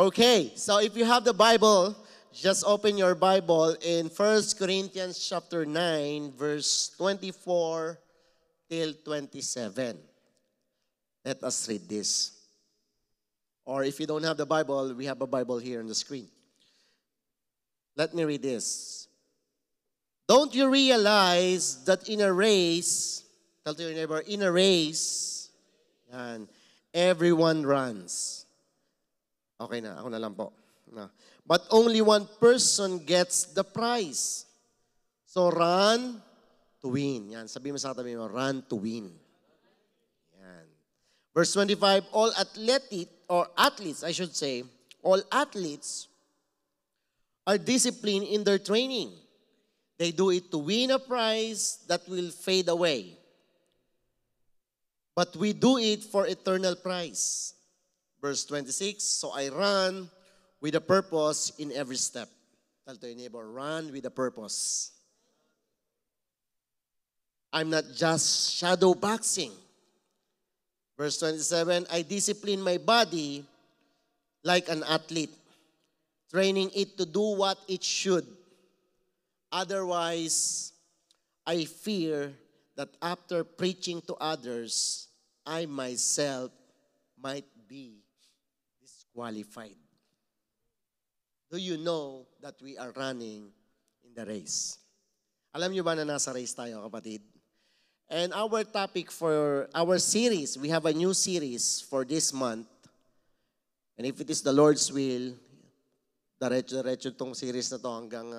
Okay, so if you have the Bible, just open your Bible in 1 Corinthians chapter 9, verse 24 till 27. Let us read this. Or if you don't have the Bible, we have a Bible here on the screen. Let me read this. Don't you realize that in a race, tell to your neighbor, in a race, yan, everyone runs. Okay na, ako na lang po. No. But only one person gets the prize. So run to win. Yan, sabi mo sa katabi mo, run to win. Yan. Verse 25, all athletes, all athletes are disciplined in their training. They do it to win a prize that will fade away. But we do it for eternal prize. Verse 26, so I run with a purpose in every step. Tell to your neighbor, run with a purpose. I'm not just shadow boxing. Verse 27, I discipline my body like an athlete, training it to do what it should. Otherwise, I fear that after preaching to others, I myself might be disqualified. Do you know that we are running in the race? Alam niyo ba na nasa race tayo, kapatid? And our topic for our series, we have a new series for this month. And if it is the Lord's will, diretso tong series na to hanggang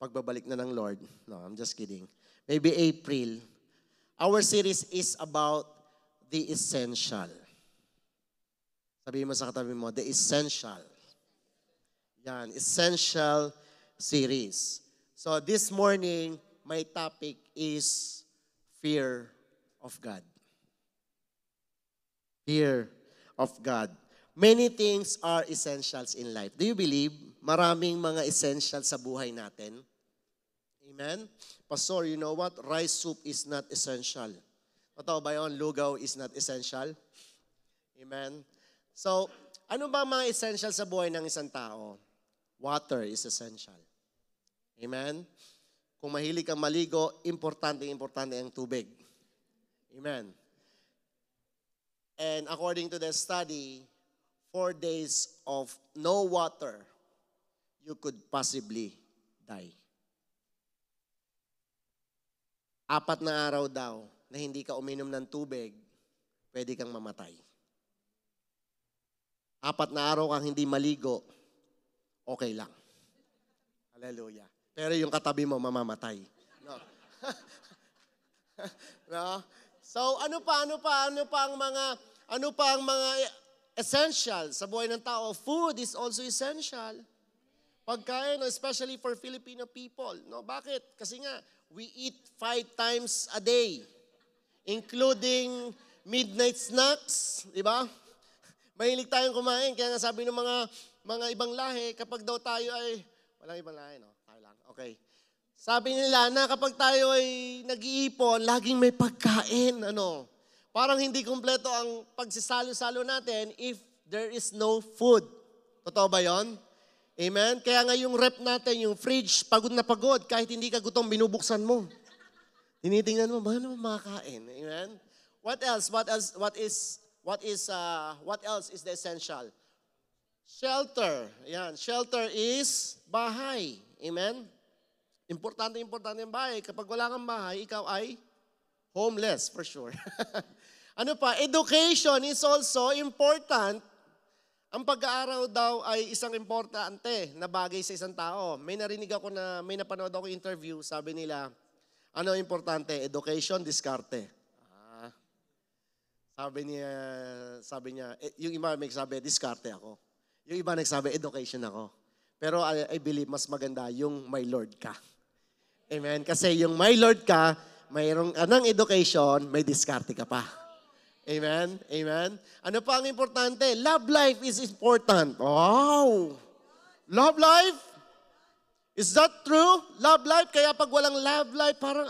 pagbabalik na ng Lord. No, I'm just kidding. Maybe April. Our series is about the essential. Sabihin mo sa katabi mo, the essential. Yan, essential series. So this morning, my topic is fear of God. Fear of God. Many things are essentials in life. Do you believe maraming mga essentials sa buhay natin? Amen? Pastor, you know what? Rice soup is not essential. Totoo ba yun? Lugaw is not essential. Amen? So, ano ba mga essential sa buhay ng isang tao? Water is essential. Amen? Kung mahilig kang maligo, importante ang tubig. Amen? And according to the study, 4 days of no water, you could possibly die. 4 na araw daw na hindi ka uminom ng tubig, pwede kang mamatay. 4 na araw kang hindi maligo, okay lang. Hallelujah. Pero yung katabi mo, mamamatay. No? No? So, ano pa ang mga essential sa buhay ng tao? Food is also essential. Pagkain, especially for Filipino people. No, bakit? Kasi nga, we eat 5 times a day, including midnight snacks, di ba? Mahilig tayong kumain, kaya nga sabi ng mga ibang lahi, kapag daw tayo ay, walang ibang lahi, no? Tayo lang, okay. Sabi nila na kapag tayo ay nag-iipon, laging may pagkain, ano? Parang hindi kumpleto ang pagsisalo-salo natin if there is no food. Totoo ba yon? Amen? Kaya nga yung rep natin, yung fridge, pagod na pagod, kahit hindi ka gutom, binubuksan mo. Tinitingnan mo, ba naman makakain? Amen? What else? What else is the essential? Shelter. Ayan. Shelter is bahay. Amen? Importante yung bahay. Kapag wala kang bahay, ikaw ay homeless for sure. Ano pa? Education is also important. Ang pag-aaral daw ay isang importante na bagay sa isang tao. May napanood ako interview, sabi nila, ano importante? Education, diskarte. Sabi niya, yung iba nagsabi, diskarte ako. Yung iba nagsabi, education ako. Pero I believe mas maganda yung my Lord ka. Amen? Kasi yung my Lord ka, mayroong anong education, may diskarte ka pa. Amen? Amen? Ano pa ang importante? Love life is important. Wow! Love life? Is that true? Love life? Kaya pag walang love life, parang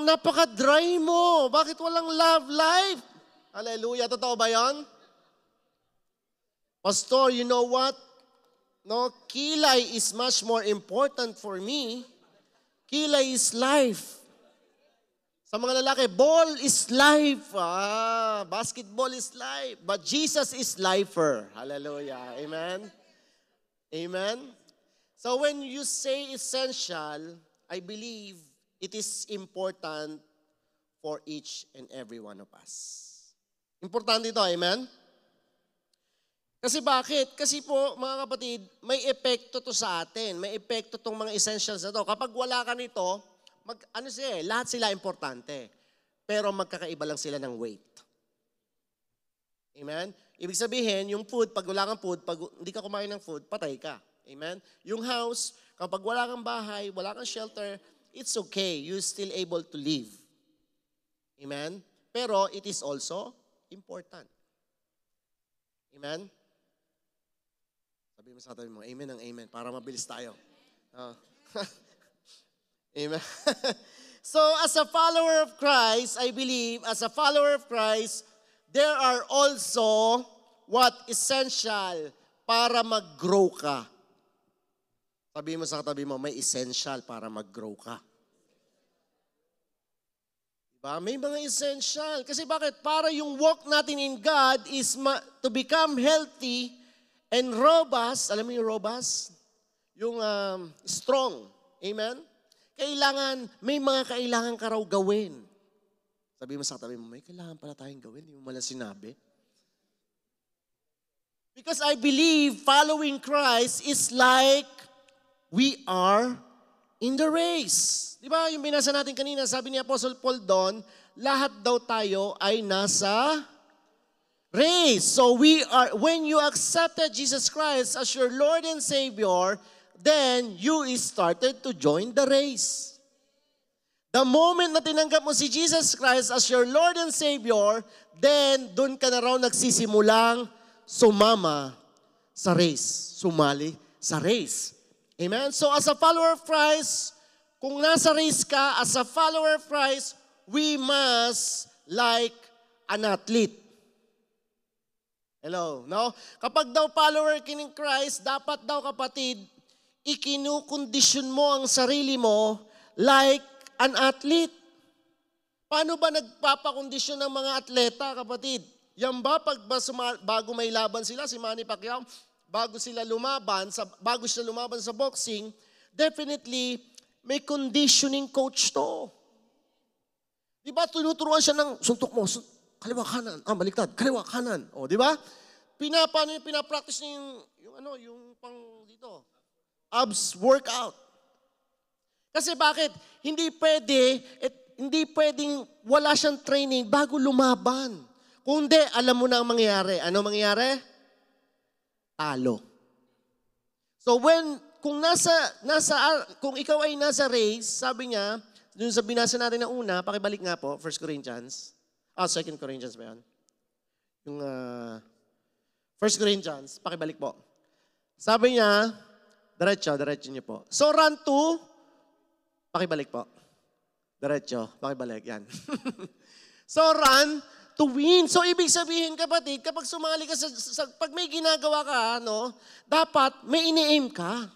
napaka-dry mo. Bakit walang love life? Hallelujah. Totoo ba yan? Pastor, you know what? No, kilay is much more important for me. Kilay is life. Sa mga lalaki, ball is life. Basketball is life. But Jesus is lifer. Hallelujah. Amen? Amen? So when you say essential, I believe it is important for each and every one of us. Importante ito, amen? Kasi bakit? Kasi po, mga kapatid, may epekto to sa atin. May epekto tong mga essentials na to. Kapag wala ka nito, lahat sila importante. Pero magkakaiba lang sila ng weight. Amen? Ibig sabihin, yung food, pag wala kang food, pag hindi ka kumain ng food, patay ka. Amen? Yung house, kapag wala kang bahay, wala kang shelter, it's okay. You're still able to live. Amen? Pero it is also important. Amen? Sabi mo sa tabi mo, amen ang amen, para mabilis tayo. Amen. So as a follower of Christ, I believe, as a follower of Christ, there are also what essential para mag-grow ka. Sabi mo sa katabi mo, may essential para mag-grow ka. Diba? May mga essential. Kasi bakit? Para yung walk natin in God is to become healthy and robust. Alam mo yung robust? Yung strong. Amen? May mga kailangan ka raw gawin. Sabi mo sa katabi mo, may kailangan pala tayong gawin. Hindi mo malang sinabi. Because I believe following Christ is like we are in the race. Di ba? Yung binasa natin kanina, sabi ni Apostle Paul doon, lahat daw tayo ay nasa race. So when you accepted Jesus Christ as your Lord and Savior, then you started to join the race. The moment na tinanggap mo si Jesus Christ as your Lord and Savior, then doon ka na raw nagsisimulang sumama sa race. Sumali sa race. Amen? So as a follower of Christ, kung nasa race ka, as a follower of Christ, we must like an athlete. Hello, no? Kapag daw follower ka ng Christ, dapat daw kapatid, ikinukondisyon mo ang sarili mo like an athlete. Paano ba nagpapakondisyon ng mga atleta, kapatid? Yan ba bago may laban sila, si Manny Pacquiao, bago sila lumaban sa boxing, definitely may conditioning coach to. Di ba tinuturuan siya ng suntok mo, kaliwa kanan, baliktad, kaliwa kanan. O, di ba? Pinapractice niya yung pang dito, abs workout. Kasi bakit? Hindi pwedeng wala siyang training bago lumaban. Kundi, alam mo na ang mangyayari. Ano mangyayari? Talo. So kung ikaw ay nasa race, sabi niya, dun sa binasa natin na una, pakibalik nga po, 1 Corinthians. 2 Corinthians ba yan? Yung 1 Corinthians, pakibalik po. Sabi niya, diretso niyo po. So run to, pakibalik po. Diretso, pakibalik, yan. So run to win. So ibig sabihin, kapatid, kapag sumali ka pag may ginagawa ka, dapat may ini-aim ka.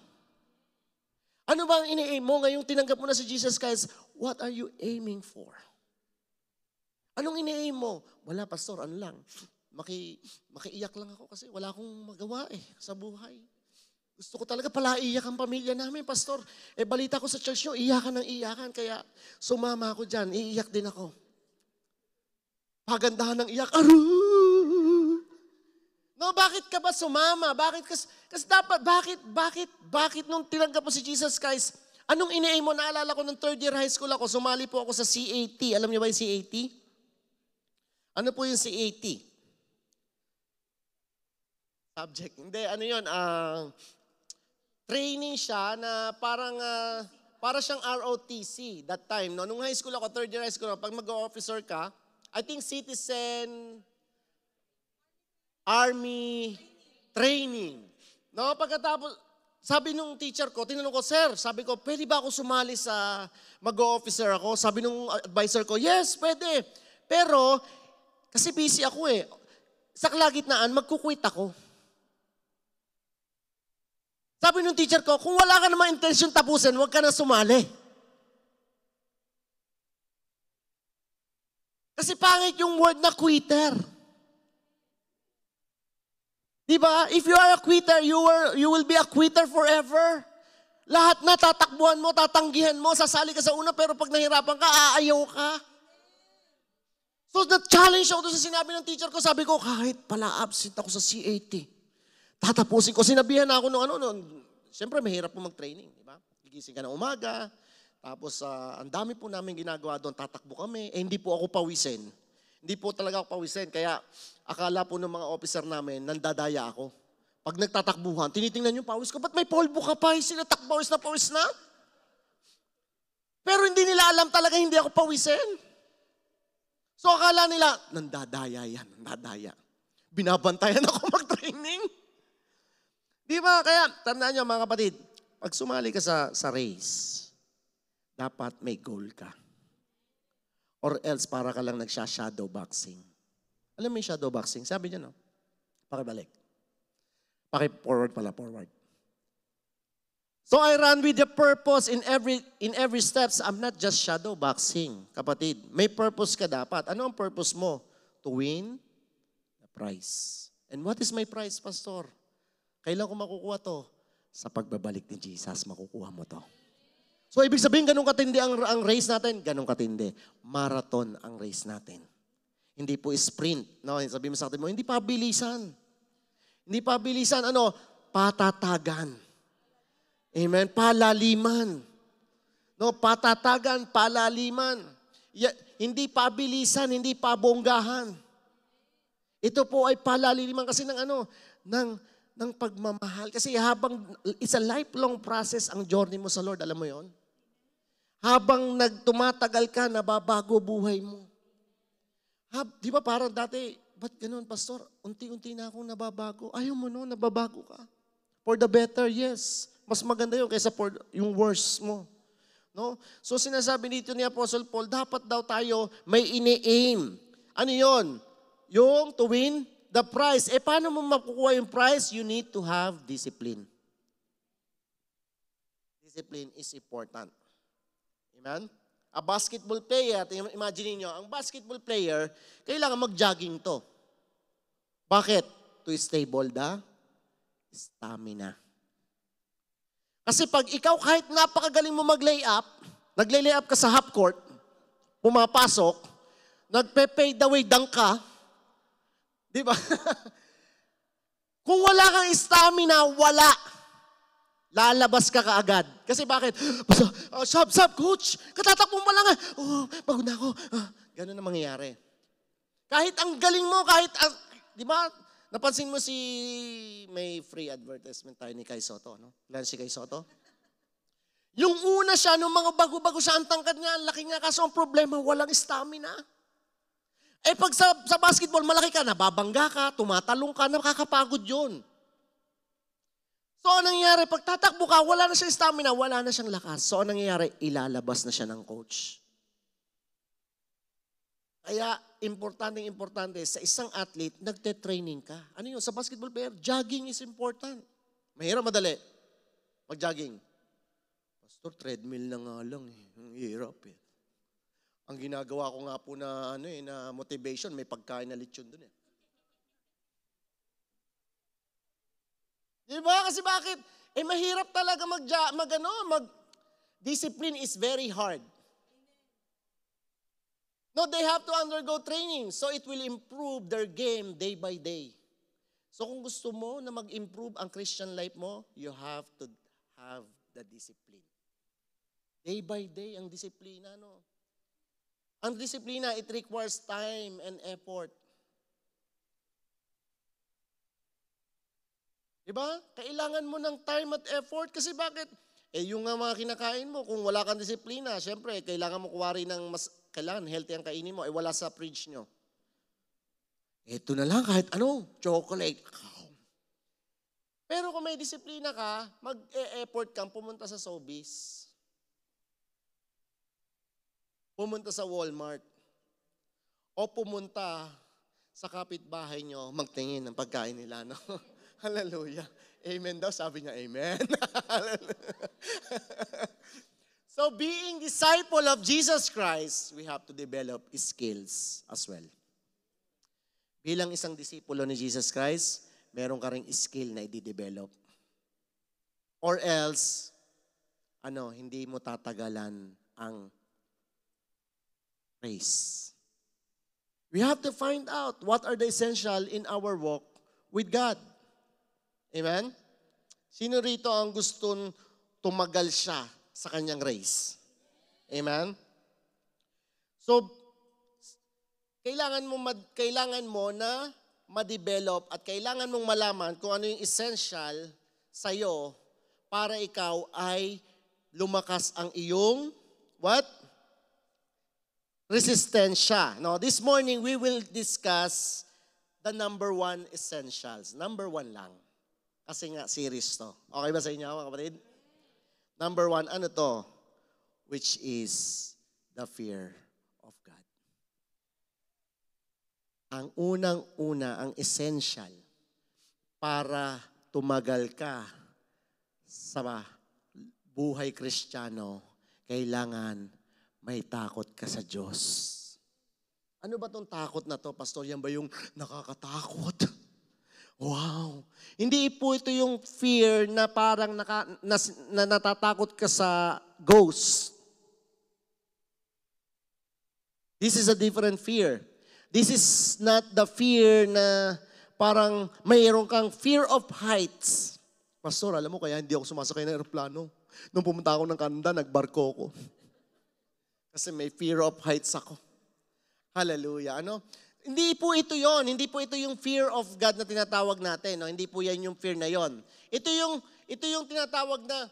Ano ba ang ini-aim mo ngayong tinanggap mo na si Jesus Christ? What are you aiming for? Anong ini-aim mo? Wala, pastor, ano lang. Makiiyak lang ako kasi wala akong magawa sa buhay. Gusto ko talaga pala iyak ang pamilya namin, pastor. Balita ko sa church nyo, iyakan ng iyakan. Kaya sumama ako dyan, iiyak din ako. Pagandahan ng iyak. No, bakit ka ba sumama? Kasi dapat, bakit nung tinanggap mo si Jesus Christ, anong ini-aim mo? Naalala ko nung 3rd year high school ako, sumali po ako sa CAT. Alam niyo ba yung CAT? Ano po yung CAT? Subject. Hindi, ano yun? Training siya na para siyang ROTC that time. No? Nung high school ako, 3rd year high school ako, pag mag-officer ka, I think citizen army training. No, pagkatapos, sabi nung teacher ko, tinanong ko, sir, sabi ko, pwede ba ako sumali sa mag-officer ako? Sabi nung advisor ko, yes, pwede. Pero, kasi busy ako Sa kalagitnaan, magkukwit ako. Sabi ng teacher ko, kung wala ka naman intention tapusin, huwag ka na sumali. Kasi pangit yung word na quitter. Diba? If you are a quitter, you will be a quitter forever. Lahat na tatakbuhan mo, tatanggihan mo, sasali ka sa una, pero pag nahirapan ka, aayaw ka. So na-challenge ako doon sa sinabi ng teacher ko. Sabi ko, kahit pala absent ako sa CAT, tatapusin ko. Sinabihan ako nung siyempre mahirap po mag-training. Diba? Gigising ka ng umaga, tapos ang dami po namin ginagawa doon, tatakbo kami. Hindi po ako pawisin. Hindi po talaga ako pawisin. Kaya akala po ng mga officer namin, nandadaya ako. Pag nagtatakbuhan, tinitingnan yung pawis ko, ba't may polvo ka pa? Sila takpawis na. Pero hindi nila alam talaga hindi ako pawisin. So akala nila, nandadaya yan, nandadaya. Binabantayan ako mag-training. Di ba? Kaya, tandaan nyo mga kapatid, pag sumali ka sa race, dapat may goal ka. Or else, para ka lang nagsha-shadow boxing. Alam mo yung shadow boxing? Sabi niya, no? Pakibalik. Paki-forward pala, forward. So I run with the purpose in every steps. I'm not just shadow boxing, kapatid. May purpose ka dapat. Ano ang purpose mo? To win the prize. And what is my prize, Pastor? Kailan ko makukuha to? Sa pagbabalik ni Jesus, makukuha mo to. So ibig sabihin, ganun katindi ang race natin? Ganun katindi. Marathon ang race natin. Hindi po sprint. No? Sabihin mo sa atin mo, hindi pa bilisan. Hindi pa bilisan. Ano? Patatagan. Amen? Palaliman. No, patatagan, palaliman. Hindi pabilisan, hindi pabonggahan. Ito po ay palaliman kasi ng pagmamahal. Kasi habang, it's a lifelong process ang journey mo sa Lord. Alam mo yon? Habang tumatagal ka, nababago buhay mo. Di ba parang dati, ba't ganun, Pastor? Unti-unti na akong nababago. Ayaw mo no, nababago ka. For the better, yes. Mas maganda yun kaysa yung worse mo. No? So sinasabi dito ni Apostle Paul, dapat daw tayo may ini-aim. Ano yun? Yung to win the prize. Paano mo makukuha yung prize? You need to have discipline. Discipline is important. Amen? A basketball player, imagine niyo, ang basketball player, kailangan mag-jogging to. Bakit? To stable the stamina. Kasi pag ikaw kahit napakagaling mo mag-layup, nagle-layup ka sa half court, pumapasok, nagpe-fade away dunk ka, di ba? Kung wala kang stamina, wala. Lalabas ka kaagad. Kasi bakit? Sub, coach, katatakbong pa lang. Pagod na ako. Ganun ang mangyayari. Kahit ang galing mo, di ba? Napansin mo may free advertisement tayo ni Kai Soto, no? Ilan si Kai Soto? Yung una siya, nung mga bago-bago siya, ang tangkad niya, ang laki niya, kaso ang problema, walang stamina. Pag sa basketball, malaki ka, nababangga ka, tumatalong ka, nakakapagod yun. So, anong nangyayari? Pag tatakbo ka, wala na siyang stamina, wala na siyang lakas. So, anong nangyayari? Ilalabas na siya ng coach. Kaya, importante sa isang athlete, nagte-training ka. Ano yun? Sa basketball player, jogging is important. Mahirap, madali. Mag-jogging. Pastor, treadmill na nga lang eh. Ang hirap eh. Ang ginagawa ko nga po na motivation, may pagkain na lechon dun eh. Diba? Kasi bakit? Mahirap talaga discipline is very hard. No, they have to undergo training. So it will improve their game day by day. So kung gusto mo na mag-improve ang Christian life mo, you have to have the discipline. Day by day, ang disiplina, no? Ang disiplina, it requires time and effort. Diba? Kailangan mo ng time at effort kasi bakit? Yung mga kinakain mo, kung wala kang disiplina, syempre, kailangan mo kuwari ng kailangan healthy ang kainin mo, wala sa fridge nyo. Ito na lang, kahit chocolate. Pero kung may disiplina ka, mag-e-effort kang pumunta sa Sobeys. Pumunta sa Walmart. O pumunta sa kapitbahay nyo, magtingin ng pagkain nila, no? Hallelujah. Amen daw, sabi niya, amen. So being disciple of Jesus Christ, we have to develop skills as well. Bilang isang disipulo ni Jesus Christ, meron ka ring skill na i-develop. Or else, hindi mo tatagalan ang race. We have to find out what are the essential in our walk with God. Amen? Sino rito ang gustong tumagal siya sa kanyang race? Amen? So, kailangan mo na ma-develop at kailangan mong malaman kung ano yung essential sa'yo para ikaw ay lumakas ang iyong, what? Resistensya. No, this morning we will discuss the number 1 essentials. Number 1 lang. Kasi nga series to. Okay ba sa inyo mga kapatid? Number 1, ano to? Which is the fear of God. Ang unang-una, ang essential para tumagal ka sa buhay Kristiyano, kailangan may takot ka sa Diyos. Ano ba tong takot na to, Pastor? Yan ba yung nakakatakot? Wow! Hindi po ito yung fear na parang natatakot ka sa ghost. This is a different fear. This is not the fear na parang mayroon kang fear of heights. Pastor, alam mo kaya hindi ako sumasakay ng aeroplano. Nung pumunta ako ng Canada, nagbarko ako. Kasi may fear of heights ako. Hallelujah. Hindi po ito yon. Hindi po ito yung fear of God na tinatawag natin. No? Hindi po yan yung fear na yon. Ito yung tinatawag na,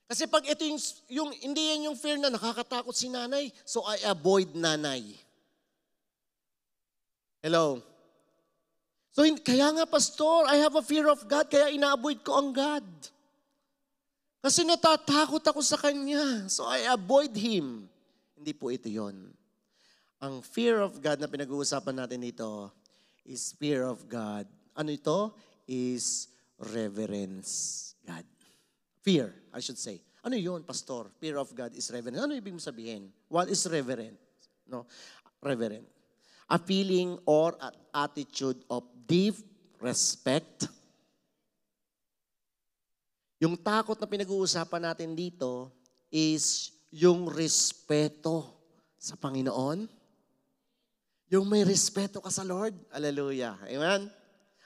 kasi pag ito hindi yan yung fear na nakakatakot si nanay, so I avoid nanay. Hello? So, kaya nga, Pastor, I have a fear of God, kaya ina-avoid ko ang God. Kasi natatakot ako sa Kanya, so I avoid Him. Hindi po ito yon. Ang fear of God na pinag-uusapan natin dito is fear of God. Ano ito? Is reverence God. Fear, I should say. Ano yun, Pastor? Fear of God is reverence. Ano ibig mo sabihin? What is reverent? No? Reverent. A feeling or an attitude of deep respect. Yung takot na pinag-uusapan natin dito is yung respeto sa Panginoon. Yung may respeto ka sa Lord. Hallelujah. Amen?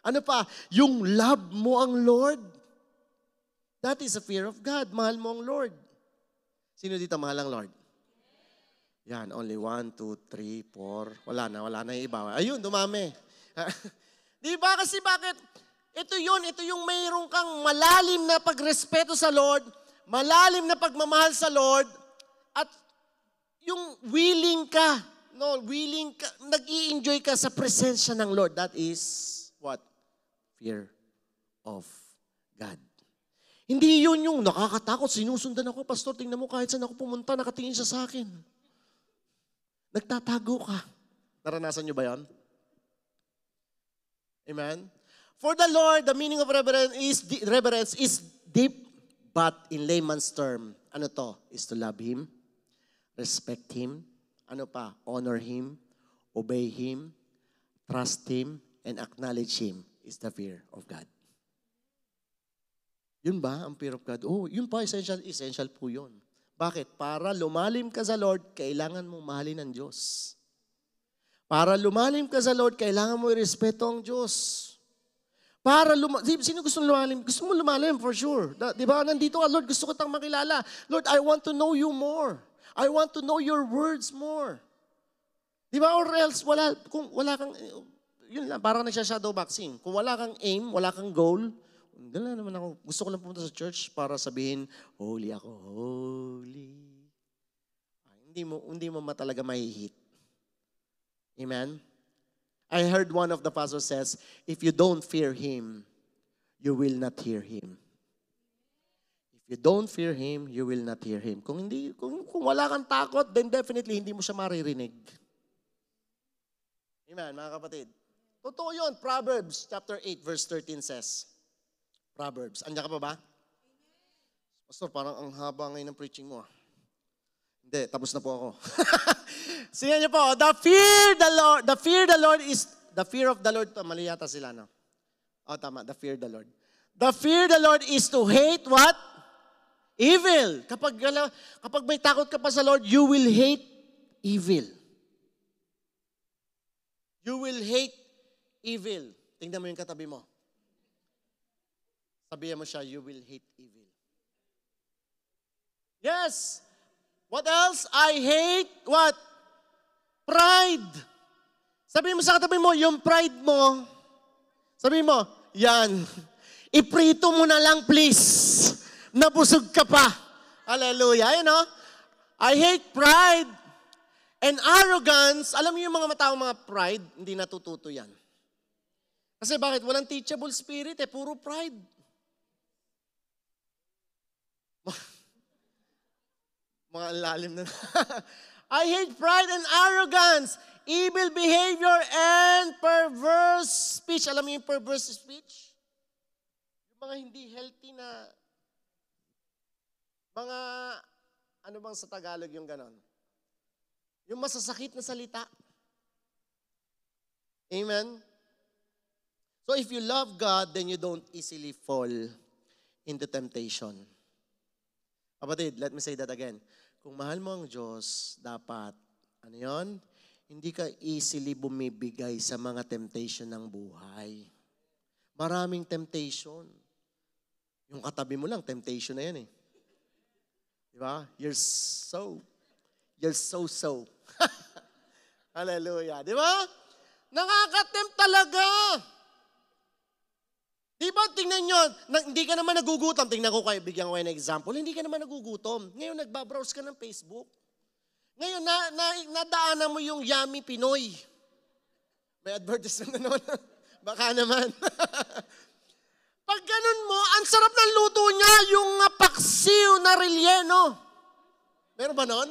Ano pa? Yung love mo ang Lord. That is a fear of God. Mahal mo ang Lord. Sino dito mahal ang Lord? Yan, only 1, 2, 3, 4. Wala na yung iba. Ayun, dumami. Di ba? Kasi bakit? Ito yung mayroon kang malalim na pagrespeto sa Lord, malalim na pagmamahal sa Lord, at yung willing ka, nag-i-enjoy ka sa presensya ng Lord. That is what? Fear of God. Hindi yun yung nakakatakot, sinusundan ako, Pastor, tingnan mo kahit saan ako pumunta, nakatingin siya sa akin. Nagtatago ka. Naranasan nyo ba yan? Amen? For the Lord, the meaning of reverence is deep, but in layman's term, ano to? Is to love Him, respect Him, ano pa? Honor Him, obey Him, trust Him, and acknowledge Him is the fear of God. Yun ba ang fear of God? Oh, yun pa, essential po yun. Bakit? Para lumalim ka sa Lord, kailangan mong mahalin ang Diyos. Para lumalim ka sa Lord, kailangan mo i-respeto ang Diyos. Sino gusto lumalim? Gusto mo lumalim for sure. Di ba? Nandito ka, Lord, gusto ko tang makilala. Lord, I want to know you more. I want to know your words more. Di ba? Or else, kung wala kang, yun lang, parang nagsha-shadow boxing. Kung wala kang aim, wala kang goal, dala naman ako. Gusto ko lang pumunta sa church para sabihin, holy ako, holy. Hindi mo talaga mahihit. Amen? I heard one of the pastors says, if you don't fear Him, you will not hear Him. If you don't fear Him, you will not hear Him. Kung wala kang takot, then definitely hindi mo siya maririnig. Amen, mga kapatid. Totoo yun. Proverbs chapter 8 verse 13 says. Proverbs. Andiyan ka pa ba? Pastor, parang ang haba ngayon ng preaching mo. Hindi, tapos na po ako. Sige niyo po, the fear of the Lord, mali yata sila, no? Oh, tama, the fear of the Lord. The fear of the Lord is to hate what? Evil. Kapag may takot ka pa sa Lord, you will hate evil. You will hate evil. Tingnan mo yung katabi mo. Sabihan mo siya, you will hate evil. Yes. What else? I hate what? Pride. Sabihin mo sa katabi mo, yung pride mo, sabihin mo, yan. Iprito mo na lang, please. Nabusog ka pa. Hallelujah. You know? I hate pride and arrogance. Alam niyo yung mga tao, mga pride, hindi natututo yan. Kasi bakit? Walang teachable spirit eh. Puro pride. Mga lalim na. I hate pride and arrogance, evil behavior, and perverse speech. Alam mo yung perverse speech? Yung mga hindi healthy na, mga, ano bang sa Tagalog yung ganon? Yung masasakit na salita. Amen? So if you love God, then you don't easily fall into temptation. Kapatid, let me say that again. Kung mahal mo ang Diyos, dapat, ano yun? Hindi ka easily bumibigay sa mga temptation ng buhay. Maraming temptation. Yung katabi mo lang, temptation na yan eh. Di ba? You're so. Hallelujah. Di ba? Nakaka-tempt talaga. Di ba, tingnan nyo, hindi ka naman nagugutom. Tingnan ko kayo, bigyan ko kayo ng example. Hindi ka naman nagugutom. Ngayon, nagbabrowse ka ng Facebook. Ngayon, nadaanan mo yung Yummy Pinoy. May advertisement na naman. Baka naman. Pag ganun mo, ang sarap ng luto niya, yung paksiw na relleno. Meron ba nun?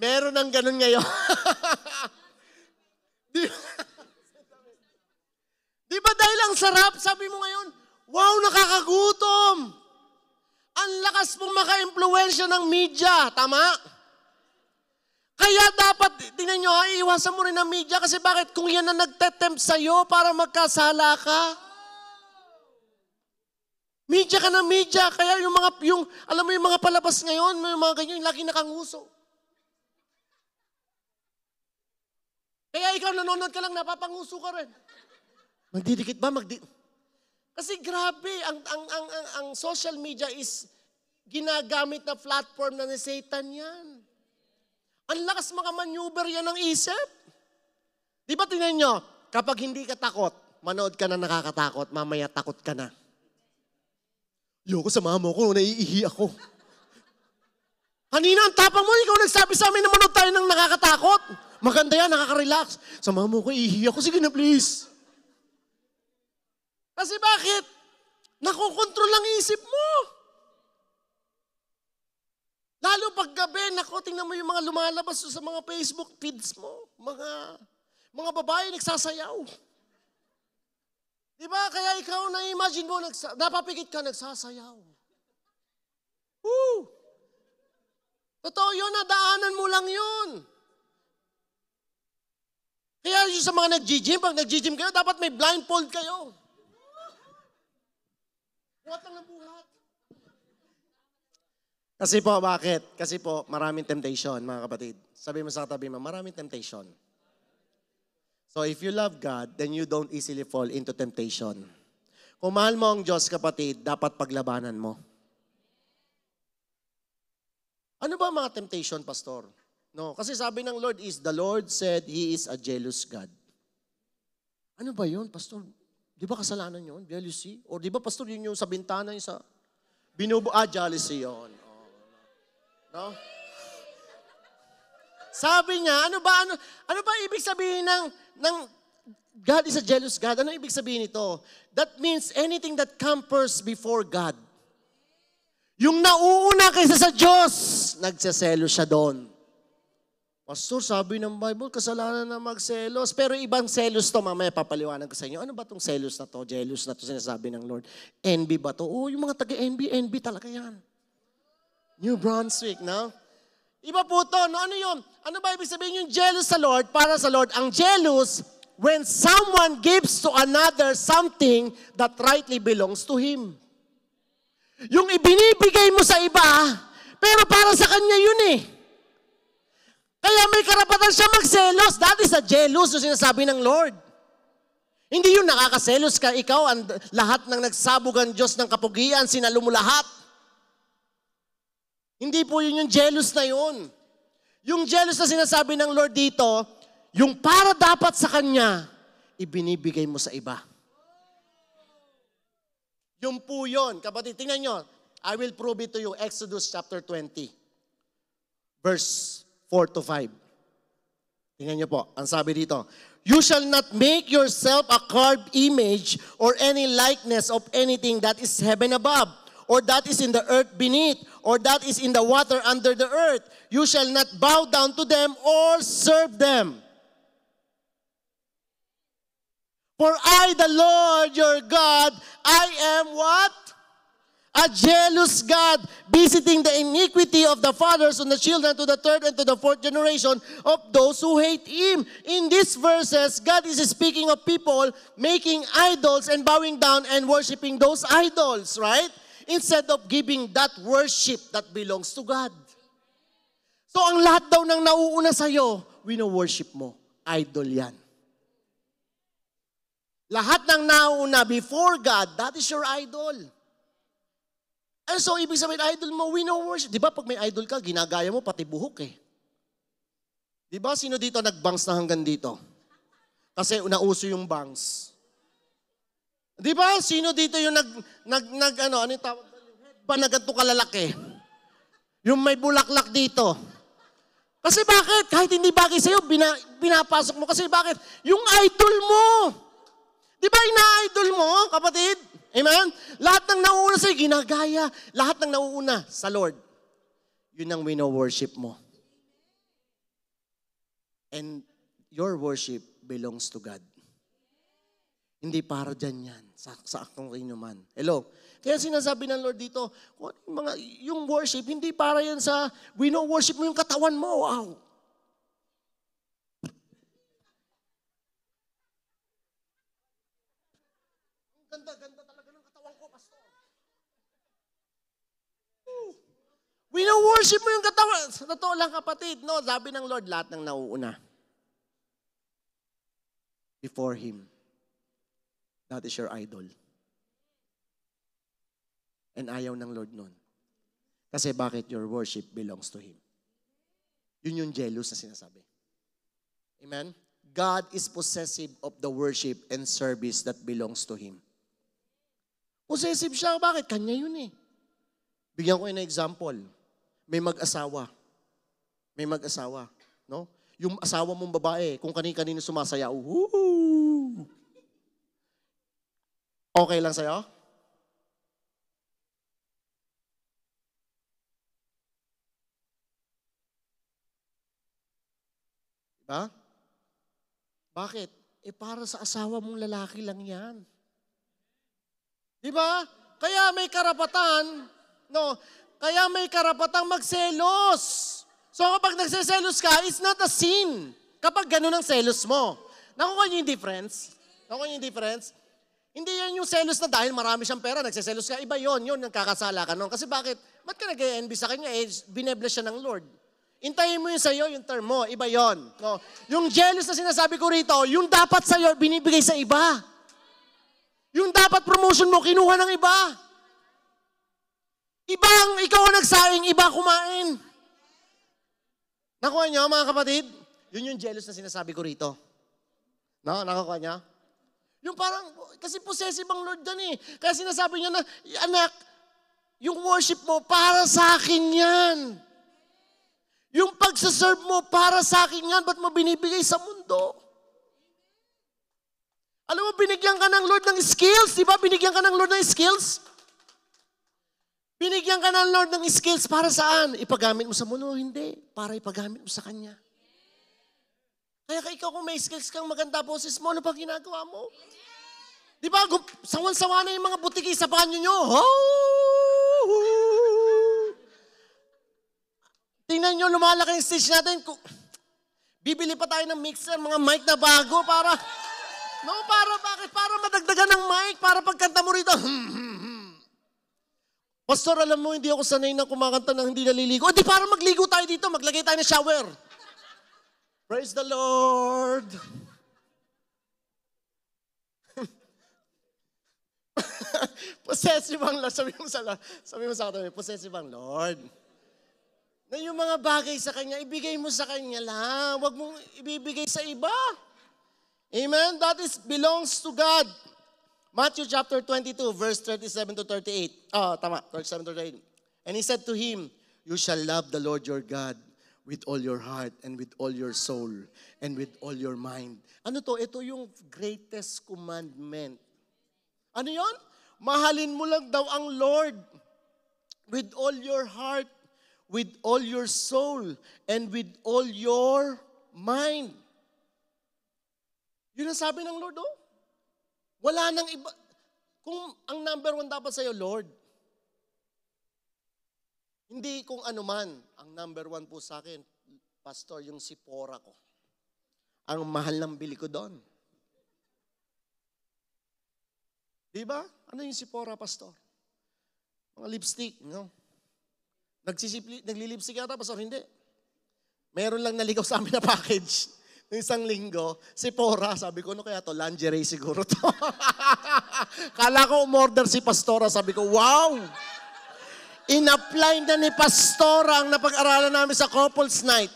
Meron ng ganun ngayon. Di ba dahil ang sarap, sabi mo ngayon, wow, nakakagutom. Ang lakas pong maka-impluwensya ng media, tama? Kaya dapat, tingnan nyo, iiwasan mo rin ang media kasi bakit? Kung yan na nagtetempt sa'yo para magkasala ka. Media ka ng media, kaya alam mo yung mga palabas ngayon, yung mga ganyan, yung lagi nakanguso. Kaya ikaw nanonood ka lang, napapanguso ka rin. Magdidikit ba? Kasi grabe, ang social media is ginagamit na platform na ni Satan yan. Ang lakas makamaneuver yan ng isip. Di ba tingnan nyo, kapag hindi ka takot, manood ka na nakakatakot, mamaya takot ka na. Yoko, samahan mo ko, naiihi ako. Kanina ang tapang mo, ikaw nagsabi sa amin na manood tayo ng nakakatakot. Maganda yan, nakaka-relax. Samahan mo ko, iihi ako. Sige na, please. Kasi bakit? Nakokontrol ang isip mo. Lalo pag gabi, tingnan mo yung mga lumalabas sa mga Facebook feeds mo. Mga babae nagsasayaw. Diba? Kaya ikaw na-imagine mo, napapikit ka, nagsasayaw. Woo! Totoo yun, nadaanan mo lang yun. Kaya yung sa mga nag-gym, pag nag-gym kayo, dapat may blindfold kayo. Buhat lang ng buhat. Kasi po, bakit? Kasi po, maraming temptation, mga kapatid. Sabi mo sa katabi mo, maraming temptation. So if you love God, then you don't easily fall into temptation. Kung mahal mo ang Diyos, kapatid, dapat paglabanan mo. Ano ba mga temptation, Pastor? No, kasi sabi ng Lord is, the Lord said He is a jealous God. Ano ba yun, Pastor? Di ba kasalanan yun? Jealousy? O di ba, Pastor, yun yung sa bintana, yung sa jealousy yun. Oh, no? Sabi niya, ano ba ibig sabihin ng God is a jealous God? Ano ibig sabihin nito? That means anything that comes before God. Yung nauuna kaysa sa Diyos, nagsaselo siya doon. Pastor, sabi ng Bible, kasalanan na magselos. Pero ibang selos to, mamaya papaliwanag ko sa inyo. Ano ba tong selos na to, jealous na to sinasabi ng Lord? Envy ba to? Oh, yung mga taga-envy, envy talaga yan. New Brunswick, no? Iba po to, no? Ano yun? Ano ba ibig sabihin yung jealous sa Lord, para sa Lord? Ang jealous, when someone gives to another something that rightly belongs to him. Yung ibinibigay mo sa iba, pero para sa kanya yun eh. Kaya may karapatan siya magselos. That is a jealous yung sinasabi ng Lord. Hindi yun nakakaselos ka, ikaw, lahat ng nagsabog ang Diyos ng kapugian, sinalo mo lahat. Hindi po yun yung jealous na yun. Yung jealous na sinasabi ng Lord dito, yung para dapat sa Kanya, ibinibigay mo sa iba. Yung po yun. Kapatid, tingnan nyo. I will prove it to you. Exodus chapter 20. Verse 4 to 5. Tingnan nyo po. Ang sabi dito, you shall not make yourself a carved image or any likeness of anything that is heaven above, or that is in the earth beneath, or that is in the water under the earth. You shall not bow down to them or serve them. For I, the Lord your God, I am what? A jealous God, visiting the iniquity of the fathers on the children to the third and to the fourth generation of those who hate Him. In these verses, God is speaking of people making idols and bowing down and worshiping those idols, right? Instead of giving that worship that belongs to God. So ang lahat daw ng nauuna sa'yo, wino-worship mo. Idol yan. Lahat ng nauuna before God, that is your idol. And so, ibig sabihin, idol mo, wino-worship. Di ba, pag may idol ka, ginagaya mo, pati buhok eh. Di ba, sino dito nag-bangs na hanggang dito? Kasi nauso yung bangs. Di ba, sino dito yung ano yung tawag? Ba na ganito kalalaki? Yung may bulaklak dito. Kasi bakit? Kahit hindi bagay sa'yo, pinapasok mo. Kasi bakit? Yung idol mo. Di ba, ina-idol mo, kapatid? Amen? Lahat ng nauuna sa'yo, ginagaya. Lahat ng nauuna sa Lord. Yun ang wino-worship mo. And your worship belongs to God. Hindi para dyan yan. Sa akong inuman. Hello? Kaya sinasabi ng Lord dito, yung worship, hindi para yan sa wino-worship mo yung katawan mo. Wow! Ganda talaga ng katawan ko, pastor. Wino-worship mo yung katawan. Sa totoo lang, kapatid, no? Sabi ng Lord, lahat ng nauuna. Before Him. That is your idol. And ayaw ng Lord nun. Kasi bakit your worship belongs to Him? Yun yung jealous na sinasabi. Amen? God is possessive of the worship and service that belongs to Him. Possessive siya. Bakit? Kanya yun eh. Bigyan ko ng example. May mag-asawa. May mag-asawa. No? Yung asawa mong babae, kung kani-kanino sumasayaw, woo! Okay lang sa'yo? Diba? Bakit? Para sa asawa mong lalaki lang yan. Diba? Kaya may karapatan, no? Kaya may karapatang magselos. So kapag nagseselos ka, it's not a sin. Kapag ganun ang selos mo. Nakuha niyo yung difference? Nakuha niyo yung difference? Hindi yan yung selos na dahil marami siyang pera, nagseselos ka. Iba yun nagkakasala ka nun. Kasi bakit? Ba't ka nag-envy sa kanya? Binebless siya ng Lord. Intayin mo yun sa'yo, yung term mo. Iba yun. No? Yung jealous na sinasabi ko rito, yung dapat sa'yo, binibigay sa iba. Yung dapat promotion mo, kinuha ng iba. Ibang, ikaw ang nagsaing, iba kumain. Nakuha niyo, mga kapatid? Yun yung jealous na sinasabi ko rito. No? Nakakuha niya? Yung parang, kasi possessive ang Lord dyan eh. Kaya sinasabi niya na, anak, yung worship mo, para sa akin yan. Yung pagsaserve mo, para sa akin yan. Ba't mo binibigay sa mundo? Alam mo, binigyan ka ng Lord ng skills. Di ba? Binigyan ka ng Lord ng skills. Binigyan ka ng Lord ng skills para saan? Ipagamit mo sa mundo? Hindi. Para ipagamit mo sa Kanya. Kaya ikaw kung may skills kang maganda boses mo, ano pa ginagawa mo? Di ba, sawan-sawa na yung mga butiki sa banyo nyo. Tingnan nyo, lumalaki yung stage natin. Bibili pa tayo ng mixer, mga mic na bago para... No, bakit? Para madagdagan ng mic, para pagkanta mo rito. Pastor, alam mo, hindi ako sanay na kumakanta ng hindi naliligo. Di para magligo tayo dito, maglagay tayo ng shower. Praise the Lord. Possessive ang Lord. Sabi mo sa katabi, possessive ang Lord. Na yung mga bagay sa Kanya, ibigay mo sa Kanya lang. Huwag mong ibibigay sa iba. Amen? That belongs to God. Matthew chapter 22, verse 37 to 38. Tama, 37 to 38. And He said to him, you shall love the Lord your God with all your heart and with all your soul and with all your mind. Ano to? Ito yung greatest commandment. Ano yon? Mahalin mo lang daw ang Lord with all your heart, with all your soul, and with all your mind. Yun ang sabi ng Lord, oh. Wala nang iba. Kung ang number one dapat sa'yo, Lord, hindi kung ano man. Ang number one po sa akin, Pastor, yung sipora ko. Ang mahal ng bili ko doon. Di ba? Ano yung sipora, Pastor? Mga lipstick, no? Naglilipstick yata, Pastor, hindi. Meron lang naligaw sa amin na package. Noong isang linggo, Sephora, sabi ko, ano kaya to? Lingerie siguro to. Kala ko umorder si Pastora, sabi ko, wow! In-apply na ni Pastora ang napag-aralan namin sa couples night.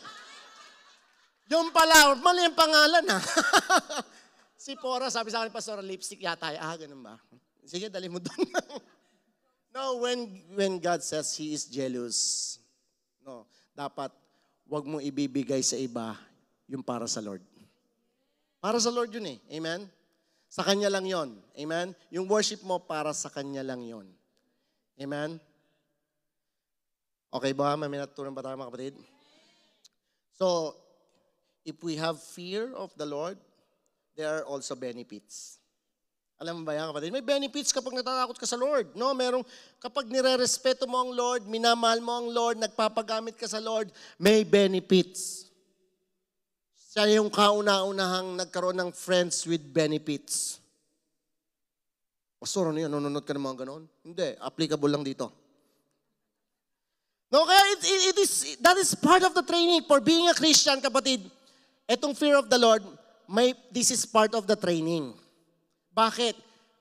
Yung pala, mali ang pangalan ha. Sephora, sabi sa akin, Pastora, lipstick yata. Ganun ba? Sige, dali mo doon. No, when God says He is jealous, no, dapat wag mo ibibigay sa iba yung para sa Lord. Para sa Lord yun eh. Amen? Sa Kanya lang yon. Amen? Yung worship mo para sa Kanya lang yon. Amen? Okay ba? May minatutunan ba tayo mga kapatid? So, if we have fear of the Lord, there are also benefits. Alam mo ba yan kapatid? May benefits kapag natatakot ka sa Lord. No? Kapag nire-respeto mo ang Lord, minamahal mo ang Lord, nagpapagamit ka sa Lord, may benefits. Siya yung kauna-unahang nagkaroon ng friends with benefits. Pastor, ano yan? Nanonood ka ng mga ganon? Hindi. Applicable lang dito. No, kaya that is part of the training for being a Christian, kapatid. Etong fear of the Lord, this is part of the training. Bakit?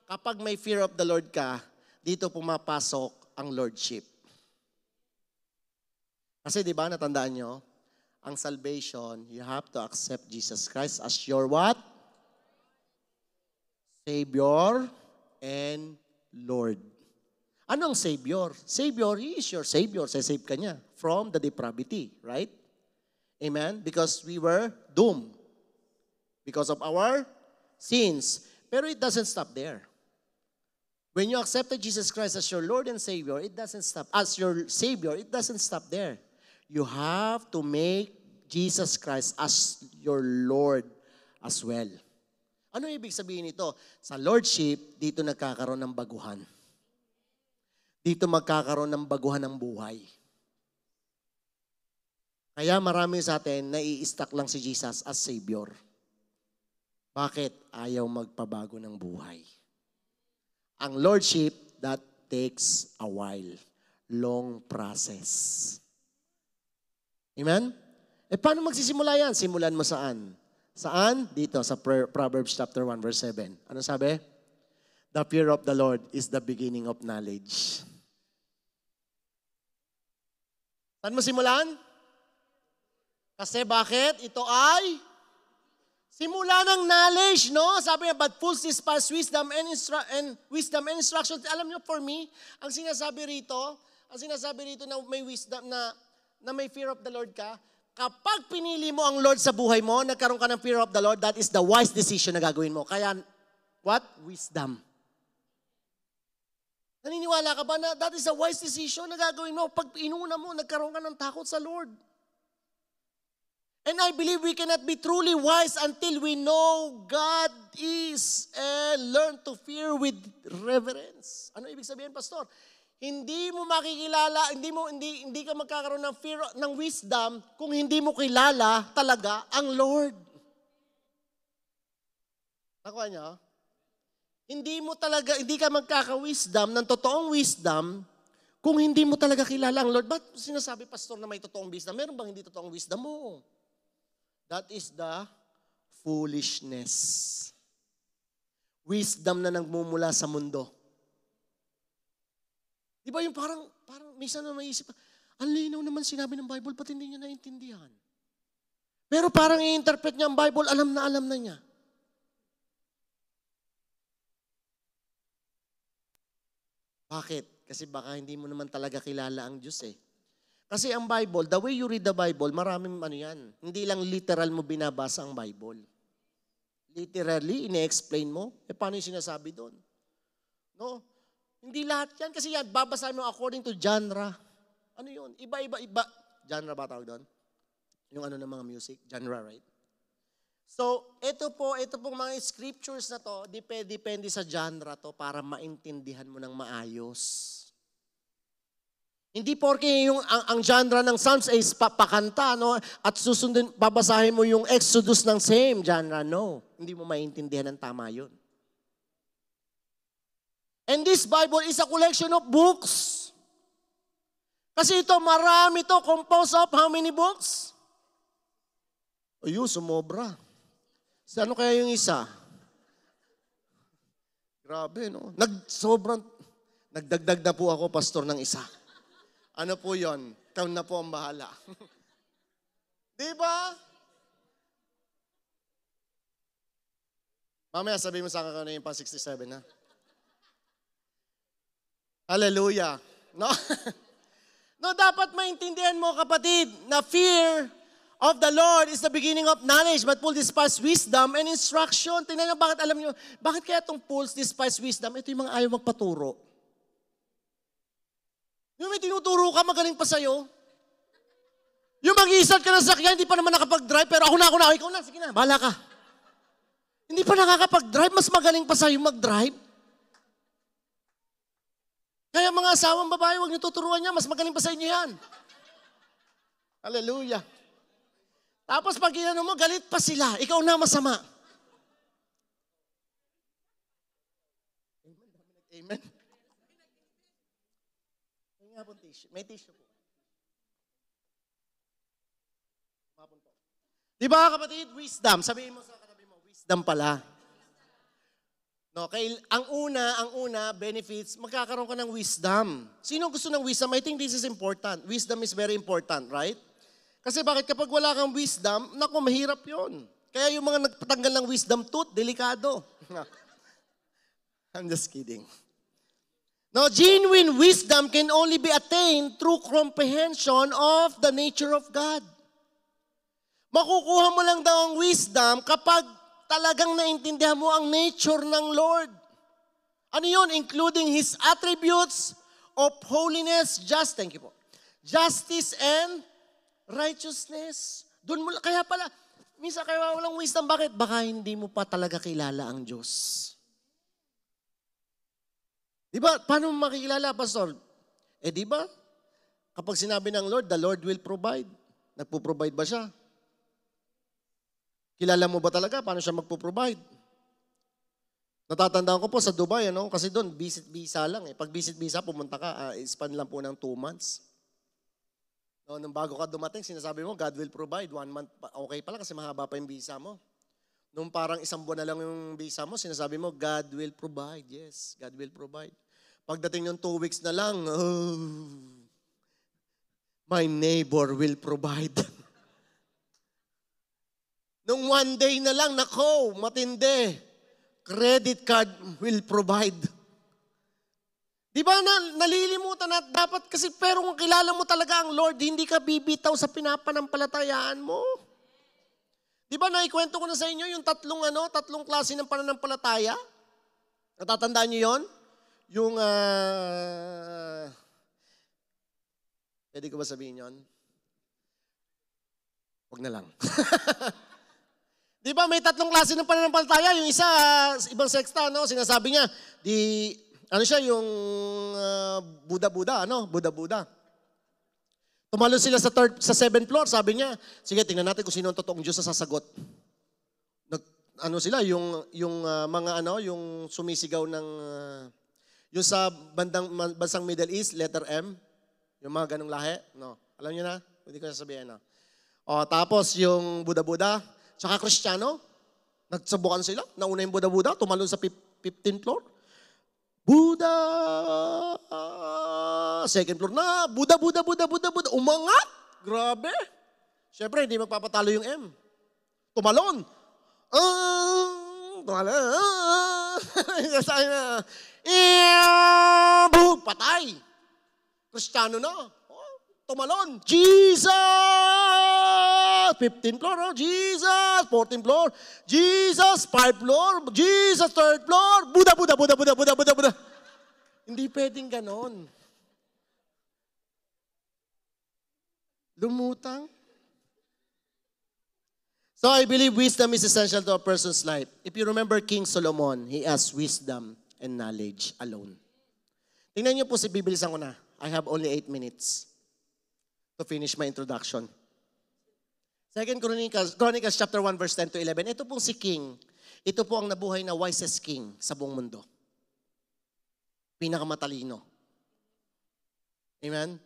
Kapag may fear of the Lord ka, dito pumapasok ang Lordship. Kasi di ba, natandaan nyo, ang salvation, you have to accept Jesus Christ as your what? Savior and Lord. Anong Savior? Savior, He is your Savior. Sasave ka niya from the depravity, right? Amen? Because we were doomed. Because of our sins. Pero it doesn't stop there. When you accepted Jesus Christ as your Lord and Savior, it doesn't stop. As your Savior, it doesn't stop there. You have to make Jesus Christ as your Lord as well. Ano ibig sabihin nito? Sa Lordship, dito nagkakaroon ng baguhan. Dito magkakaroon ng baguhan ng buhay. Kaya marami sa atin, nai-stuck lang si Jesus as Savior. Bakit? Ayaw magpabago ng buhay. Ang Lordship, that takes a while. Long process. Amen? Paano magsisimula yan? Simulan mo saan? Saan? Dito sa Proverbs chapter 1 verse 7. Ano sabi? The fear of the Lord is the beginning of knowledge. Saan mo simulan? Kasi bakit? Ito ay simula ng knowledge, no? Sabi niya, but fools despise wisdom and instruction. Alam niyo, for me, ang sinasabi rito na may wisdom, na may fear of the Lord ka, kapag pinili mo ang Lord sa buhay mo, nagkaroon ka ng fear of the Lord, that is the wise decision na gagawin mo. Kaya, what? Wisdom. Naniniwala ka ba na that is a wise decision na gagawin mo? Pag inuna mo, nagkaroon ka ng takot sa Lord. And I believe we cannot be truly wise until we know God is and learn to fear with reverence. Ano ibig sabihin, Pastor? Hindi mo makikilala, hindi ka magkakaroon ng fear, ng wisdom kung hindi mo kilala talaga ang Lord. Nakuha niyo? Hindi ka magkaka-wisdom ng totoong wisdom kung hindi mo talaga kilala ang Lord. Ba't sinasabi, Pastor, na may totoong wisdom? Meron bang hindi totoong wisdom mo? That is the foolishness. Wisdom na nagmumula sa mundo. Di ba yung parang minsan na maisip, ang linaw naman sinabi ng Bible, pati hindi niya naintindihan. Pero parang i-interpret niya ang Bible, alam na niya. Bakit? Kasi baka hindi mo naman talaga kilala ang Diyos eh. Kasi ang Bible, the way you read the Bible, maraming yan. Hindi lang literal mo binabasa ang Bible. Literally, ine-explain mo. Paano yung sinasabi doon? No? Hindi lahat yan. Kasi yan, babasahin mo according to genre. Ano yun? Iba. Genre ba tawag doon? Yung ano ng mga music? Genre, right? So, ito pong mga scriptures na to, depende sa genre to para maintindihan mo ng maayos. Hindi porke ang genre ng Psalms ay pakanta, no? At susundin, babasahin mo yung Exodus ng same genre. No, hindi mo maintindihan ng tama yun. And this Bible is a collection of books. Kasi ito, marami to, composed of how many books? Ayun, sumobra. Sa ano kaya yung isa? Grabe, no? Nagdagdag na po ako, pastor, ng isa. Ano po yon? Ikaw na po ang bahala. Di ba? Mamaya sabihin mo sa akin na yung pang 67, ha? Hallelujah. No? No, dapat maintindihan mo, kapatid, na fear of the Lord is the beginning of knowledge, but fools despise wisdom and instruction. Tingnan nyo, bakit alam nyo, bakit kaya itong fools despise wisdom? Ito yung mga ayaw magpaturo. Yung may tinuturo ka, magaling pa sa'yo. Yung mag-iisat ka ng sakyan, hindi pa naman nakapag-drive, pero ako na, ikaw na, sige na, bahala ka. Hindi pa nakakapag-drive, mas magaling pa sa'yo mag-drive. Kaya mga asawang babae, huwag niyo tuturuan niya, mas magaling pa sa inyo yan. Hallelujah. Tapos pag ginano mo, galit pa sila, ikaw na masama. Amen. May tissue po. Di ba kapatid, wisdom. Sabihin mo sa katabi mo, wisdom pala. No, ang una, benefits, magkakaroon ka ng wisdom. Sino gusto ng wisdom? I think this is important. Wisdom is very important, right? Kasi bakit kapag wala kang wisdom, naku, mahirap yon. Kaya yung mga nagpatanggal ng wisdom tooth, delikado. I'm just kidding. Now, genuine wisdom can only be attained through comprehension of the nature of God. Makukuha mo lang daw ang wisdom kapag talagang naintindihan mo ang nature ng Lord. Ano yun? Including His attributes of holiness, justice and righteousness. Kaya pala, minsan kaya walang wisdom. Bakit? Baka hindi mo pa talaga kilala ang Diyos. Di ba? Paano mo makikilala, Pastor? Di ba? Kapag sinabi ng Lord, the Lord will provide. Nagpo-provide ba siya? Kilala mo ba talaga paano siya magpo-provide? Natatandaan ko po sa Dubai, kasi doon, visit visa lang. Pag visit visa, pumunta ka, span lang po ng 2 months. No, nung bago ka dumating, sinasabi mo, God will provide. 1 month, okay pala kasi mahaba pa yung visa mo. Nung parang 1 buwan na lang yung visa mo, sinasabi mo, God will provide. Yes, God will provide. Pagdating ng 2 weeks na lang, my neighbor will provide. Nung 1 day na lang, nako, matindi. Credit card will provide. Di ba nalilimutan na dapat kasi pero kung kilala mo talaga ang Lord, hindi ka bibitaw sa pinapanampalatayaan mo. Di ba naikwento ko na sa inyo yung tatlong klase ng pananampalataya? Natatandaan niyo yon? Yung, pwede ko ba sabihin yon? Wag na lang. Di ba may tatlong klase ng pananampalataya? Yung isa, ibang sekta, no? Sinasabi niya, yung Buddha, Buddha. Tumalo sila sa 7th floor, sabi niya, sige, tingnan natin kung sino ang totoong Diyos na sasagot. Yung sumisigaw ng, yung sa bansang Middle East, letter M, yung mga ganong lahi, no? Alam niyo na? Hindi ko sasabihin, no? Tapos yung Buddha, tsaka Kristiyano, nagsabukan sila, nauna yung Buddha, tumalon sa 15th floor. Buddha, second floor na, Buddha, umangat, grabe. Siyempre, hindi magpapatalo yung M. Tumalon. Patay. Kristiyano na. Tumalon. Jesus! 15th floor, Jesus! 14th floor, Jesus! 5th floor, Jesus! 3rd floor, Buddha. Hindi pwedeng ganon. Lumutang. So I believe wisdom is essential to a person's life. If you remember King Solomon, he has wisdom and knowledge alone. Tingnan niyo po si bibilisan ko na. I have only 8 minutes to finish my introduction. 2 Chronicles chapter 1 verse 10 to 11. Ito pong si King. Ito po ang nabuhay na wisest king sa buong mundo. Pinakamatalino. Amen?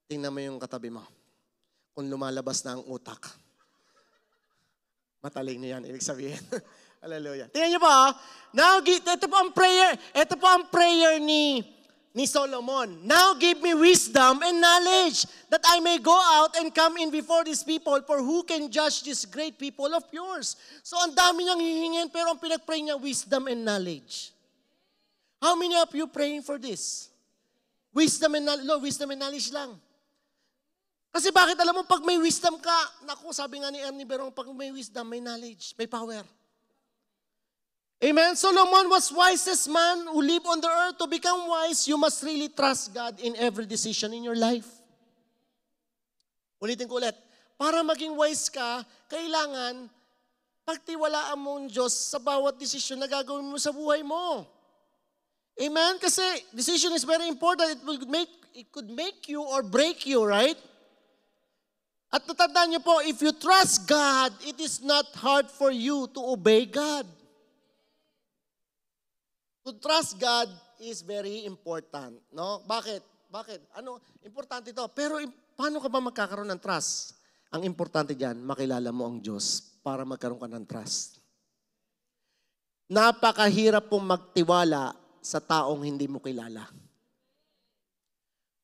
Tingnan mo yung katabi mo. Kung lumalabas na ang utak. Matalino yan, ibig sabihin. Hallelujah. Tingnan niyo po, now, ito po ang prayer ni Solomon. Now give me wisdom and knowledge that I may go out and come in before these people, for who can judge this great people of yours? So ang dami niyang hihingin, pero ang pinag-pray niya, wisdom and knowledge. How many of you praying for this? Wisdom and knowledge lang. Kasi bakit alam mo, pag may wisdom ka, naku, sabi nga ni Ernie Berong, pag may wisdom, may knowledge, may power. Amen? Solomon was wisest man who lived on the earth. To become wise, you must really trust God in every decision in your life. Ulitin ko ulit. Para maging wise ka, kailangan pagtiwalaan mo ang Diyos sa bawat desisyon na gagawin mo sa buhay mo. Amen? Kasi decision is very important. It could make you or break you, right? At natandaan niyo po, if you trust God, it is not hard for you to obey God. To trust God is very important. No? Bakit? Importante ito. Pero paano ka ba magkakaroon ng trust? Ang importante dyan, makilala mo ang Diyos para magkaroon ka ng trust. Napakahirap pong magtiwala sa taong hindi mo kilala.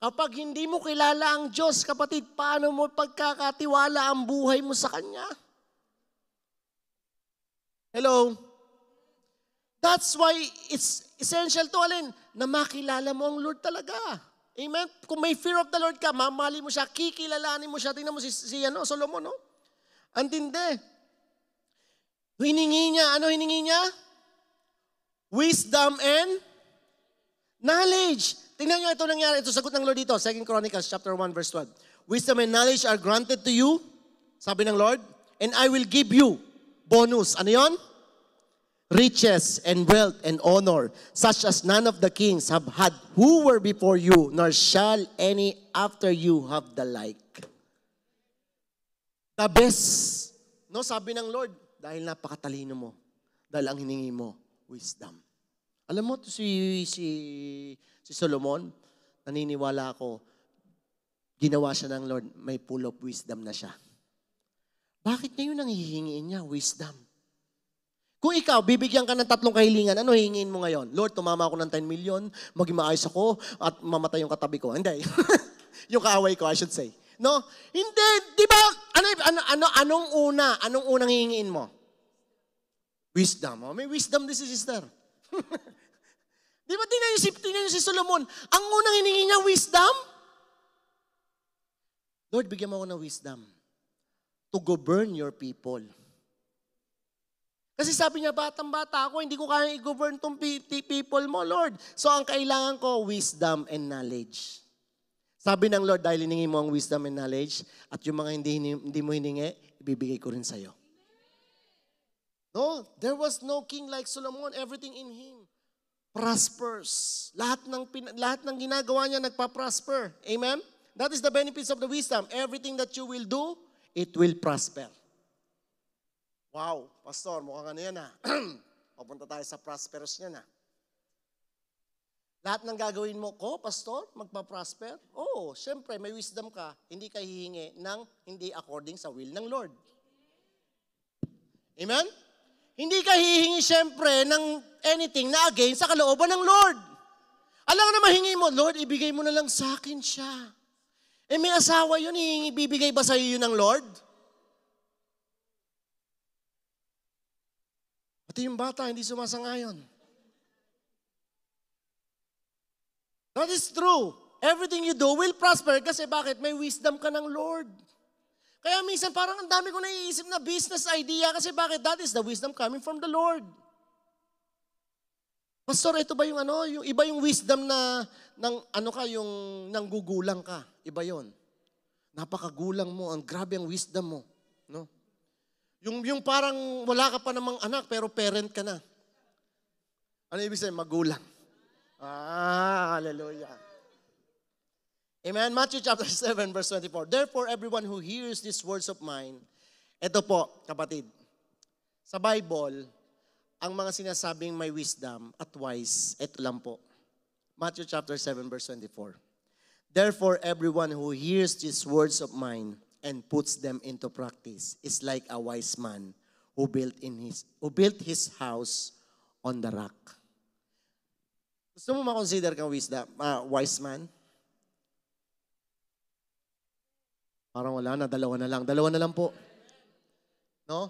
Kapag hindi mo kilala ang Diyos, kapatid, paano mo pagkakatiwala ang buhay mo sa Kanya? Hello? That's why it's essential to na makilala mo ang Lord talaga. Amen? Kung may fear of the Lord ka, mamali mo siya, kikilalanin mo siya. Tingnan mo si Solomon, no? Ang tindi. Ano hiningi niya? Wisdom and knowledge. Tingnan niyo ito nangyari. Ito sagot ng Lord dito. 2 Chronicles chapter 1 verse 12. Wisdom and knowledge are granted to you, sabi ng Lord, and I will give you bonus. Ano yon? Riches and wealth and honor, such as none of the kings have had who were before you, nor shall any after you have the like. The best. No, sabi ng Lord, dahil napakatalino mo, dahil ang hiningi mo, wisdom. Alam mo, si Solomon, naniniwala ako, ginawa siya ng Lord, may full of wisdom na siya. Bakit niya yun ang hihingiin niya? Wisdom. Kung ikaw, bibigyan ka ng 3 kahilingan, ano hihingin mo ngayon? Lord, tumama ako ng 10 million, maging maayos ako, at mamatay yung katabi ko. Hindi. Yung kaaway ko, I should say. No? Hindi. Di ba? Anong unang hihingiin mo? Wisdom. Oh, may wisdom din si sister. Di ba tingnan niyo si Solomon? Ang unang hiningi niya, wisdom? Lord, bigyan mo ako ng wisdom to govern your people. Kasi sabi niya, batang-bata ako, hindi ko kaya i-govern tong people mo, Lord. So ang kailangan ko, wisdom and knowledge. Sabi ng Lord, dahil hiningi mo ang wisdom and knowledge, at yung mga hindi mo hiningi, ibibigay ko rin sa'yo. No, there was no king like Solomon. Everything in him prospers. Lahat ng ginagawa niya nagpa-prosper. Amen? That is the benefits of the wisdom. Everything that you will do, it will prosper. Wow, pastor, mukhang ano yan ha. Papunta tayo sa prosperous niyan ha. Lahat ng gagawin mo ko, pastor, magpa-prosper? Oo, syempre, may wisdom ka. Hindi ka hihingi ng hindi according sa will ng Lord. Amen? Hindi ka hihingi syempre ng anything na against sa kalooban ng Lord. Alam mo na mahingi mo, Lord, ibigay mo na lang sa akin siya. Eh may asawa yun, ibibigay ba sa iyo yun ng Lord? Pati yung bata, hindi sumasangayon. That is true. Everything you do will prosper kasi bakit? May wisdom ka ng Lord. Kaya minsan parang ang dami ko naiisip na business idea kasi bakit? That is the wisdom coming from the Lord. Pastor, ito ba yung ano? Yung iba yung wisdom na yung nanggugulang ka. Iba yon. Napakagulang mo, ang grabe ang wisdom mo, no? Yung parang wala ka pa namang anak pero parent ka na. Ano ibig sabihin? Magulang. Hallelujah. Amen. Matthew chapter 7 verse 24. Therefore, everyone who hears these words of mine, ito po, kapatid, sa Bible, ang mga sinasabing may wisdom at wise, ito lang po. Matthew chapter 7 verse 24. Therefore, everyone who hears these words of mine and puts them into practice is like a wise man who built his house on the rock. Gusto mo ma-consider kang wise man? Parang wala na, dalawa na lang. Dalawa na lang po. No?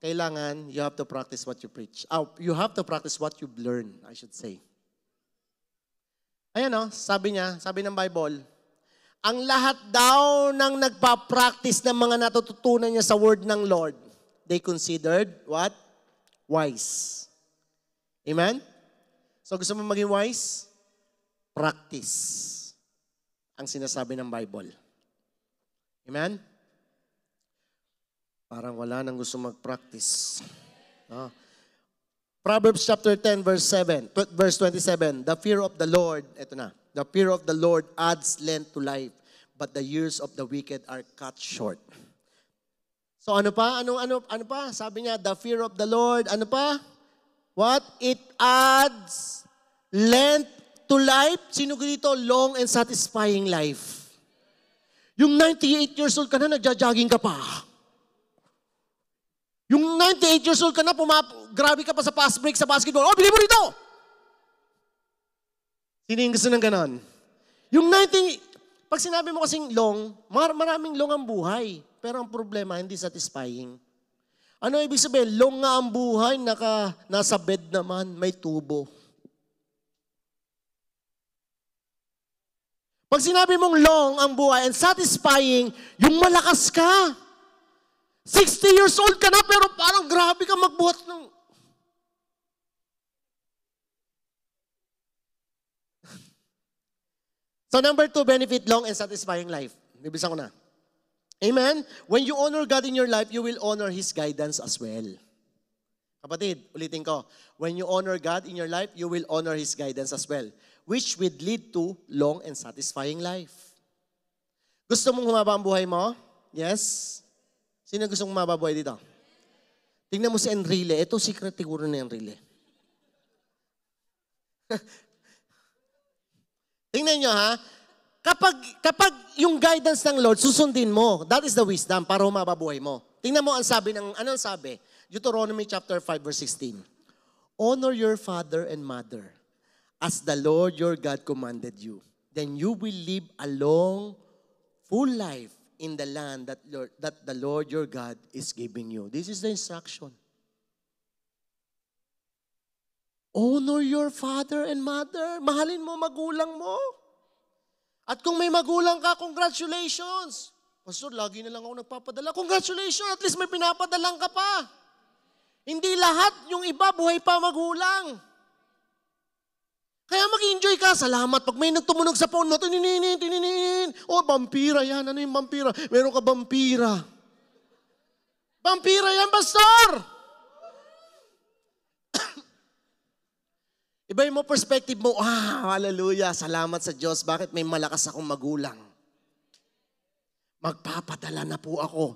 Kailangan, you have to practice what you preach. You have to practice what you've learned, I should say. Ayan o, sabi ng Bible, ang lahat daw ng nagpa-practice ng mga natututunan niya sa word ng Lord, they considered what? Wise. Amen? So gusto mo maging wise? Practice ang sinasabi ng Bible. Amen? Parang wala nang gusto mag-practice. No? Proverbs chapter 10 verse 27. The fear of the Lord, eto na. The fear of the Lord adds length to life, but the years of the wicked are cut short. So ano pa? Ano pa? Sabi niya, the fear of the Lord, ano pa? What? It adds length to life. Sino dito? Long and satisfying life. Yung 98 years old ka na, nagja-jogging ka pa. Yung 98 years old ka na, grabe ka pa sa fast break sa basketball. Oh, bili mo rito! Sino yung gusto ng ganon? Yung 90, pag sinabi mo kasing long, maraming long ang buhay. Pero ang problema, hindi satisfying. Ano ibig sabihin? Long nga ang buhay, nasa bed naman, may tubo. Pag sinabi mong long ang buhay and satisfying, yung malakas ka. 60 years old ka na, pero parang grabe ka magbuhat ng... So number 2, benefit long and satisfying life. Bibilisan ko na. Amen? When you honor God in your life, you will honor His guidance as well. Kapatid, ulitin ko. When you honor God in your life, you will honor His guidance as well, which would lead to long and satisfying life. Gusto mong humaba ang buhay mo? Yes? Sino gusto mong humaba buhay dito? Tingnan mo si Enrile. Ito secret siguro na Enrile. Tingnan nyo ha. Kapag yung guidance ng Lord, susundin mo. That is the wisdom para humaba buhay mo. Tingnan mo ang sabi anong sabi? Deuteronomy chapter 5 verse 16. Honor your father and mother as the Lord your God commanded you. Then you will live a long, full life in the land that the Lord your God is giving you. This is the instruction. Honor your father and mother. Mahalin mo magulang mo. At kung may magulang ka, congratulations. Pastor, lagi na lang ako nagpapadala. Congratulations, at least may pinapadalang ka pa. Hindi lahat, yung iba, buhay pa magulang. Kaya mag-enjoy ka. Salamat. Pag may nagtumunog sa phone mo, tininin. Oh, vampira yan. Ano yung vampira? Meron ka vampira. Vampira yan, pastor! Iba mo perspective mo. Hallelujah. Salamat sa Diyos. Bakit may malakas akong magulang? Magpapadala na po ako.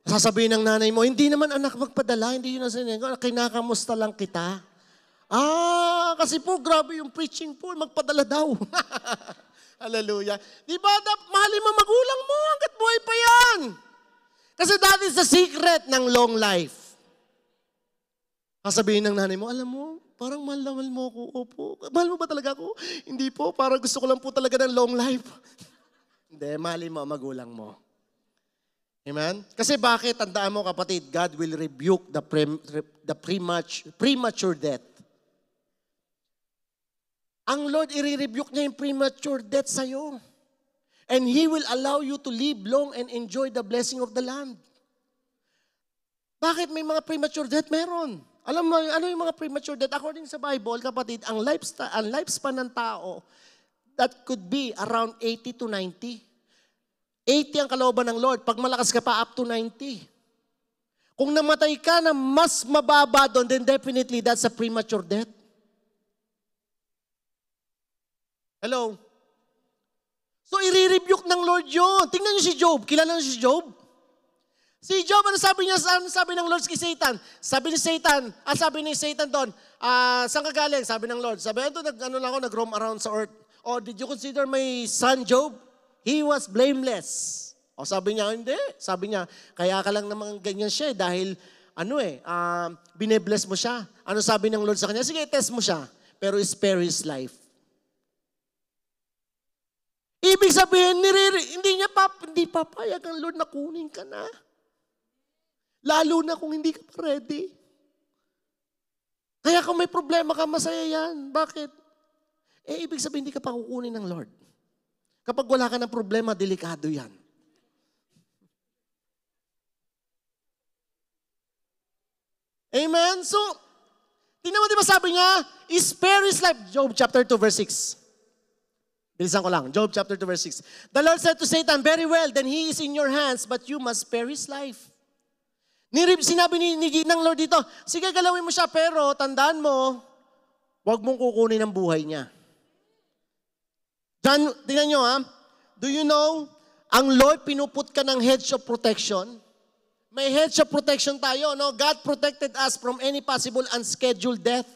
Sasabihin ng nanay mo, hindi naman anak magpadala. Hindi yun ang sinabi. Kinakamusta lang kita. Kasi po, grabe yung preaching po, magpadala daw. Hallelujah. Di ba, mahalin mo magulang mo, hanggat buhay pa yan. Kasi that is the secret ng long life. Sasabihin ng nanay mo, alam mo, parang mahal na mahal mo ako. Opo. Mahal mo ba talaga ako? Hindi po, parang gusto ko lang po talaga ng long life. Hindi, mahalin mo magulang mo. Amen? Kasi bakit, tandaan mo kapatid, God will rebuke the premature death. Ang Lord, i-rebuke niya yung premature death sa'yo. And He will allow you to live long and enjoy the blessing of the land. Bakit may mga premature death? Meron. Alam mo, ano yung mga premature death? According sa Bible, kapatid, ang lifespan ng tao, that could be around 80 to 90. 80 ang kalooban ng Lord. Pag malakas ka pa, up to 90. Kung namatay ka na mas mababa doon, then definitely that's a premature death. Hello? So, i-rebuke ng Lord yun. Tingnan niyo si Job. Kilala niyo si Job? Si Job, ano sabi niya? Ano sabi ng Lord kay Satan? Sabi ni Satan doon, saan ka galing? Sabi ng Lord. Sabi, nag-roam around sa earth. Oh, did you consider my son Job? He was blameless. O sabi niya, hindi. Sabi niya, kaya ka lang naman ganyan siya dahil, binebless mo siya. Ano sabi ng Lord sa kanya? Sige, test mo siya. Pero spare his life. Ibig sabihin, hindi papayag ang Lord na kunin ka na. Lalo na kung hindi ka pa ready. Kaya kung may problema ka, masaya yan. Bakit? Ibig sabihin, hindi ka pa kukunin ng Lord. Kapag wala ka ng problema, delikado yan. Amen? So, tingnan mo, di ba sabi niya, spare his life. Job chapter 2 verse 6. Bilisan ko lang. Job chapter 2 verse 6. The Lord said to Satan, very well, then he is in your hands, but you must spare his life. Sinabi ng Lord dito, sige galawin mo siya, pero tandaan mo, huwag mong kukunin ang buhay niya. Tingnan nyo do you know, ang Lord pinuput ka ng hedge of protection. May hedge of protection tayo, no? God protected us from any possible unscheduled death.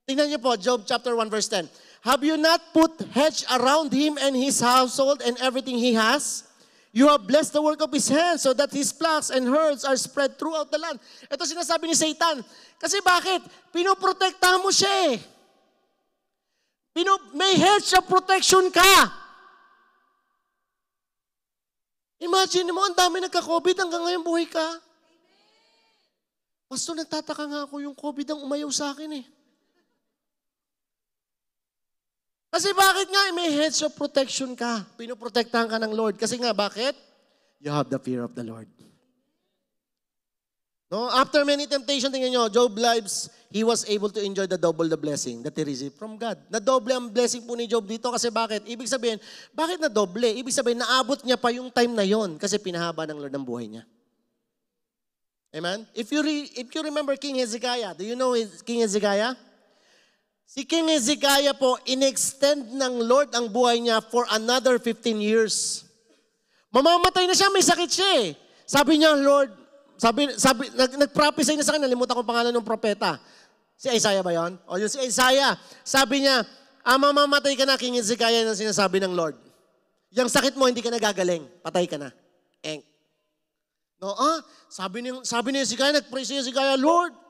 Tingnan nyo po, Job chapter 1 verse 10. Have you not put hedge around him and his household and everything he has? You have blessed the work of his hands so that his flocks and herds are spread throughout the land. Ito sinasabi ni Satan. Kasi bakit? Pinoprotektahan mo siya eh. May hedge of protection ka. Imagine mo, ang dami nagka-COVID hanggang ngayon buhay ka. Pastor, nagtataka nga ako yung COVID ang umayaw sa akin eh. Kasi bakit nga may hedge of protection ka? Pinoprotektahan ka ng Lord. Kasi nga, bakit? You have the fear of the Lord. No? After many temptations, tingnan nyo, Job lives, he was able to enjoy the blessing that he received from God. Nadoble ang blessing po ni Job dito kasi bakit? Ibig sabihin, bakit nadoble? Ibig sabihin, naabot niya pa yung time na yon kasi pinahaba ng Lord ang buhay niya. Amen? If you remember King Hezekiah, do you know King Hezekiah? Si King Hezekiah po, in-extend ng Lord ang buhay niya for another 15 years. Mamamatay na siya, may sakit siya eh. Sabi niya, Lord, nag-prophesy na sa akin, nalimutan ko pangalan ng propeta. Si Isaiah ba yun? O yun si Isaiah. Sabi niya, mamamatay ka na, King Hezekiah, ang sinasabi ng Lord. Yung sakit mo, hindi ka na gagaling. Patay ka na. No, sabi ni Hezekiah, nag-pray si Hezekiah, Lord,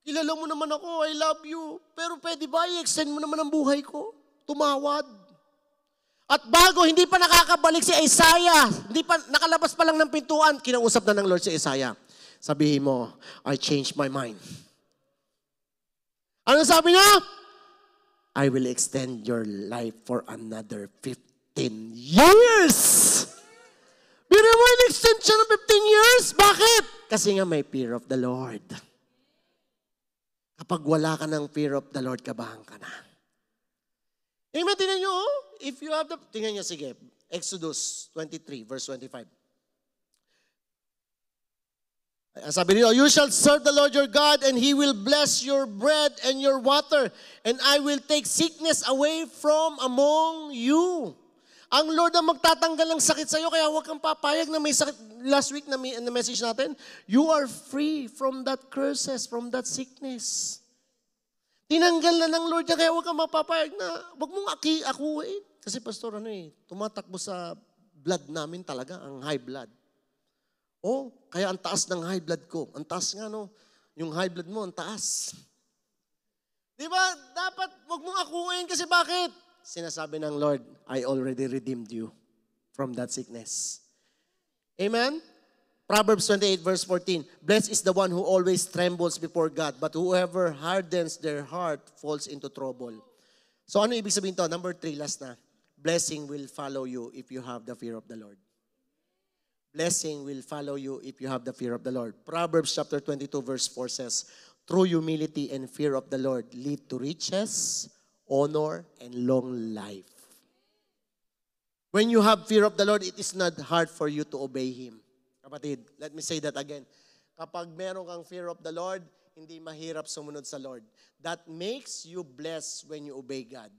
kilala mo naman ako, I love you. Pero pwede ba i-extend mo naman ang buhay ko? Tumawad. At bago, hindi pa nakakabalik si Isaiah, hindi pa, nakalabas pa lang ng pintuan, kinausap na ng Lord si Isaiah. Sabihin mo, I changed my mind. Ano sabi niya? I will extend your life for another 15 years. Biro mo yung extension ng 15 years? Bakit? Kasi nga may fear of the Lord. Kapag wala ka ng fear of the Lord, kabahan ka na. Amen, tingnan nyo, if you have the, tingnan nyo, sige, Exodus 23, verse 25. Sabi nito, you shall serve the Lord your God, and He will bless your bread and your water, and I will take sickness away from among you. Ang Lord ang magtatanggal ng sakit sa iyo, kaya huwag kang papayag na may sakit. Last week na message natin, you are free from that curses, from that sickness. Tinanggal na ng Lord niya, kaya huwag kang mapapayag na, huwag mong akuin. Kasi pastor, tumatakbo sa blood namin talaga, ang high blood. Oh, kaya ang taas ng high blood ko. Ang taas nga, no? Yung high blood mo, ang taas. Di ba? Dapat wag mong akuin kasi bakit? Sinasabi ng Lord, I already redeemed you from that sickness. Amen? Proverbs 28 verse 14, blessed is the one who always trembles before God, but whoever hardens their heart falls into trouble. So ano ibig sabihin to? Number 3, last na. Blessing will follow you if you have the fear of the Lord. Blessing will follow you if you have the fear of the Lord. Proverbs chapter 22 verse 4 says, true humility and fear of the Lord lead to riches, honor, and long life. When you have fear of the Lord, it is not hard for you to obey Him. Kapatid, let me say that again. Kapag meron kang fear of the Lord, hindi mahirap sumunod sa Lord. That makes you blessed when you obey God.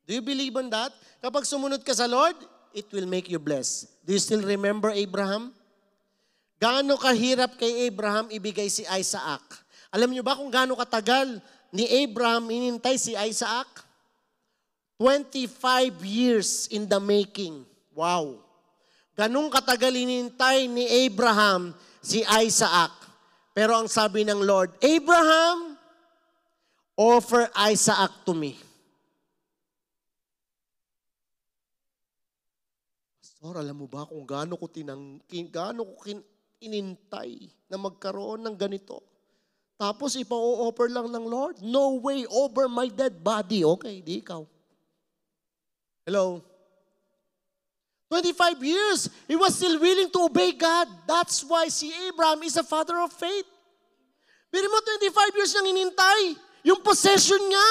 Do you believe on that? Kapag sumunod ka sa Lord, it will make you blessed. Do you still remember Abraham? Gaano kahirap kay Abraham ibigay si Isaac? Alam niyo ba kung gaano katagal ni Abraham inintay si Isaac? 25 years in the making. Wow. Ganong katagal inintay ni Abraham si Isaac. Pero ang sabi ng Lord, Abraham, offer Isaac to me. Pastor, alam mo ba kung gaano ko inintay na magkaroon ng ganito? Tapos ipa-offer lang ng Lord? No way, over my dead body. Okay, di ikaw. Hello? 25 years, he was still willing to obey God. That's why si Abraham is a father of faith. Pero mo, 25 years niyang inintay. Yung possession niya.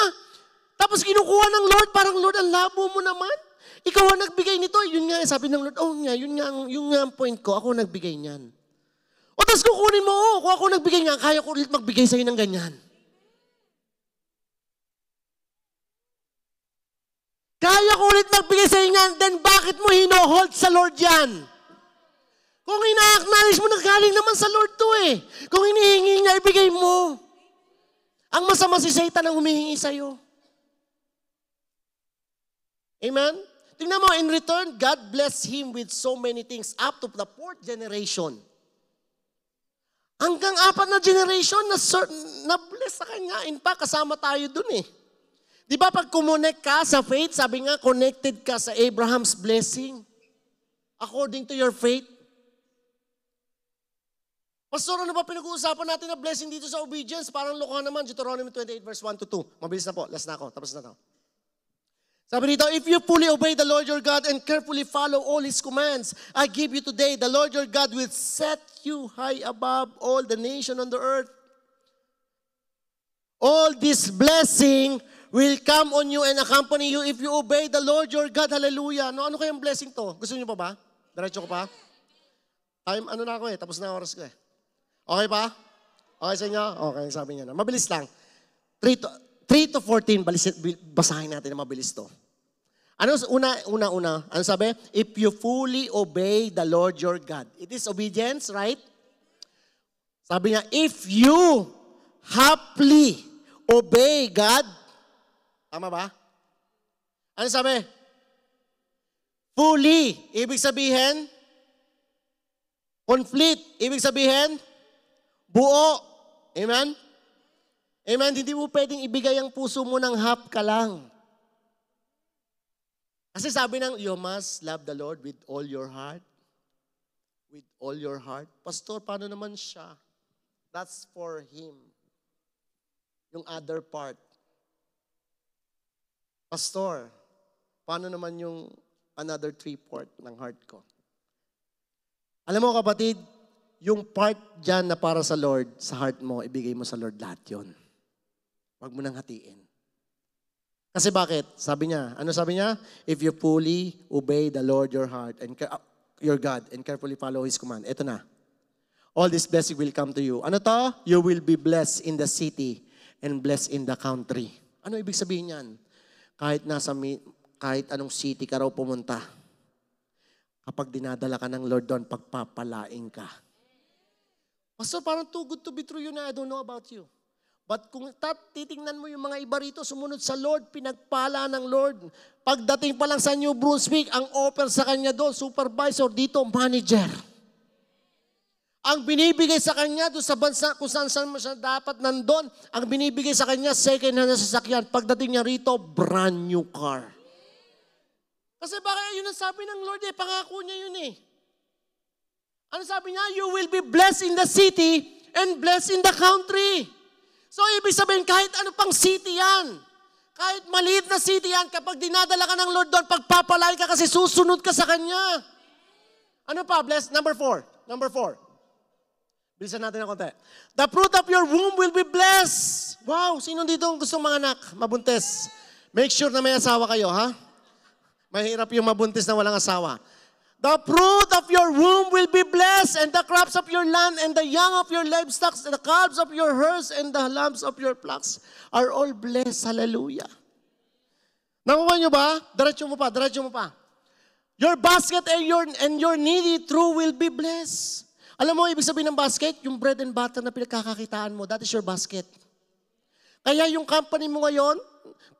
Tapos kinukuha ng Lord, parang Lord, ang labo mo naman. Ikaw ang nagbigay nito. Yun nga, sabi ng Lord, yun nga ang point ko. Ako nagbigay niyan. O tapos kukunin mo, kung ako nagbigay niyan, kaya ko ulit magbigay sa'yo ng ganyan. Kaya ko ulit magbigay sa'yo niyan, then bakit mo hinohold sa Lord yan? Kung ina-acknowledge mo na galing naman sa Lord to eh. Kung hinihingi niya, ibigay mo. Ang masama si Satan ang humihingi sa'yo. Amen? Tingnan mo, in return, God blessed him with so many things up to the 4th generation. Hanggang 4 na generation na bless sa kanya. In fact, kasama tayo dun eh. Di ba pag kumonect ka sa faith, sabi nga, connected ka sa Abraham's blessing. According to your faith. Pastor, ano ba pinag-uusapan natin na blessing dito sa obedience? Parang lokohan naman, Deuteronomy 28 verse 1 to 2. Mabilis na po, last na ako, tapos na to. Sabi dito, if you fully obey the Lord your God and carefully follow all His commands I give you today, the Lord your God will set you high above all the nation on the earth. All this blessing will come on you and accompany you if you obey the Lord your God. Hallelujah. Ano kayang blessing to? Gusto niyo pa ba? Diretso ko pa? Time, ano na ako eh. Tapos na oras ko eh. Okay pa? Okay sa inyo? Okay, sabi niya na. Mabilis lang. 3 to 14, basahin natin na mabilis to. Ano una? Ano sabi? If you fully obey the Lord your God. It is obedience, right? Sabi niya, if you happily obey God, tama ba? Ano sabi? Fully, ibig sabihin, complete, ibig sabihin, buo. Amen? Amen? Hindi mo pwedeng ibigay ang puso mo ng half ka lang. Kasi sabi ng, you must love the Lord with all your heart. With all your heart. Pastor, paano naman siya? That's for Him. Yung other part. Pastor, paano naman yung another 3/4 ng heart ko? Alam mo kapatid, yung part dyan na para sa Lord, sa heart mo, ibigay mo sa Lord lahat yun. Huwag mo nang hatiin. Kasi bakit? Sabi niya, ano sabi niya? If you fully obey the Lord your heart and your God and carefully follow His command. Ito na. All this blessing will come to you. Ano to? You will be blessed in the city and blessed in the country. Ano ibig sabihin yan? Kahit anong city ka raw pumunta, kapag dinadala ka ng Lord doon, pagpapalain ka. Pastor, parang too good to be true yun na I don't know about you. But kung titingnan mo yung mga iba rito, sumunod sa Lord, pinagpala ng Lord. Pagdating pa lang sa New Brunswick, ang offer sa kanya doon, supervisor, dito, manager. Ang binibigay sa kanya doon sa bansa kung saan siya dapat nandun, ang binibigay sa kanya, second hand na sasakyan. Pagdating niya rito, brand new car. Kasi baka yun ang sabi ng Lord pangako niya yun Ano sabi niya? You will be blessed in the city and blessed in the country. So, ibig sabihin, kahit ano pang city yan, kahit maliit na city yan, kapag dinadala ka ng Lord doon, pagpapalay ka kasi susunod ka sa Kanya. Ano pa? Bless. Number 4. Bilisan natin ng konti. The fruit of your womb will be blessed. Wow, sino dito gustong mga anak, mabuntis? Make sure na may asawa kayo, ha? Mahirap yung mabuntis na walang asawa. The fruit of your womb will be blessed, and the crops of your land, and the young of your livestock, and the calves of your herds, and the lambs of your flocks are all blessed. Hallelujah. Nakuha nyo ba? Diretso mo pa. Your basket and your needy true will be blessed. Alam mo, ibig sabihin ng basket, yung bread and butter na pinagkakakitaan mo, that is your basket. Kaya yung company mo ngayon,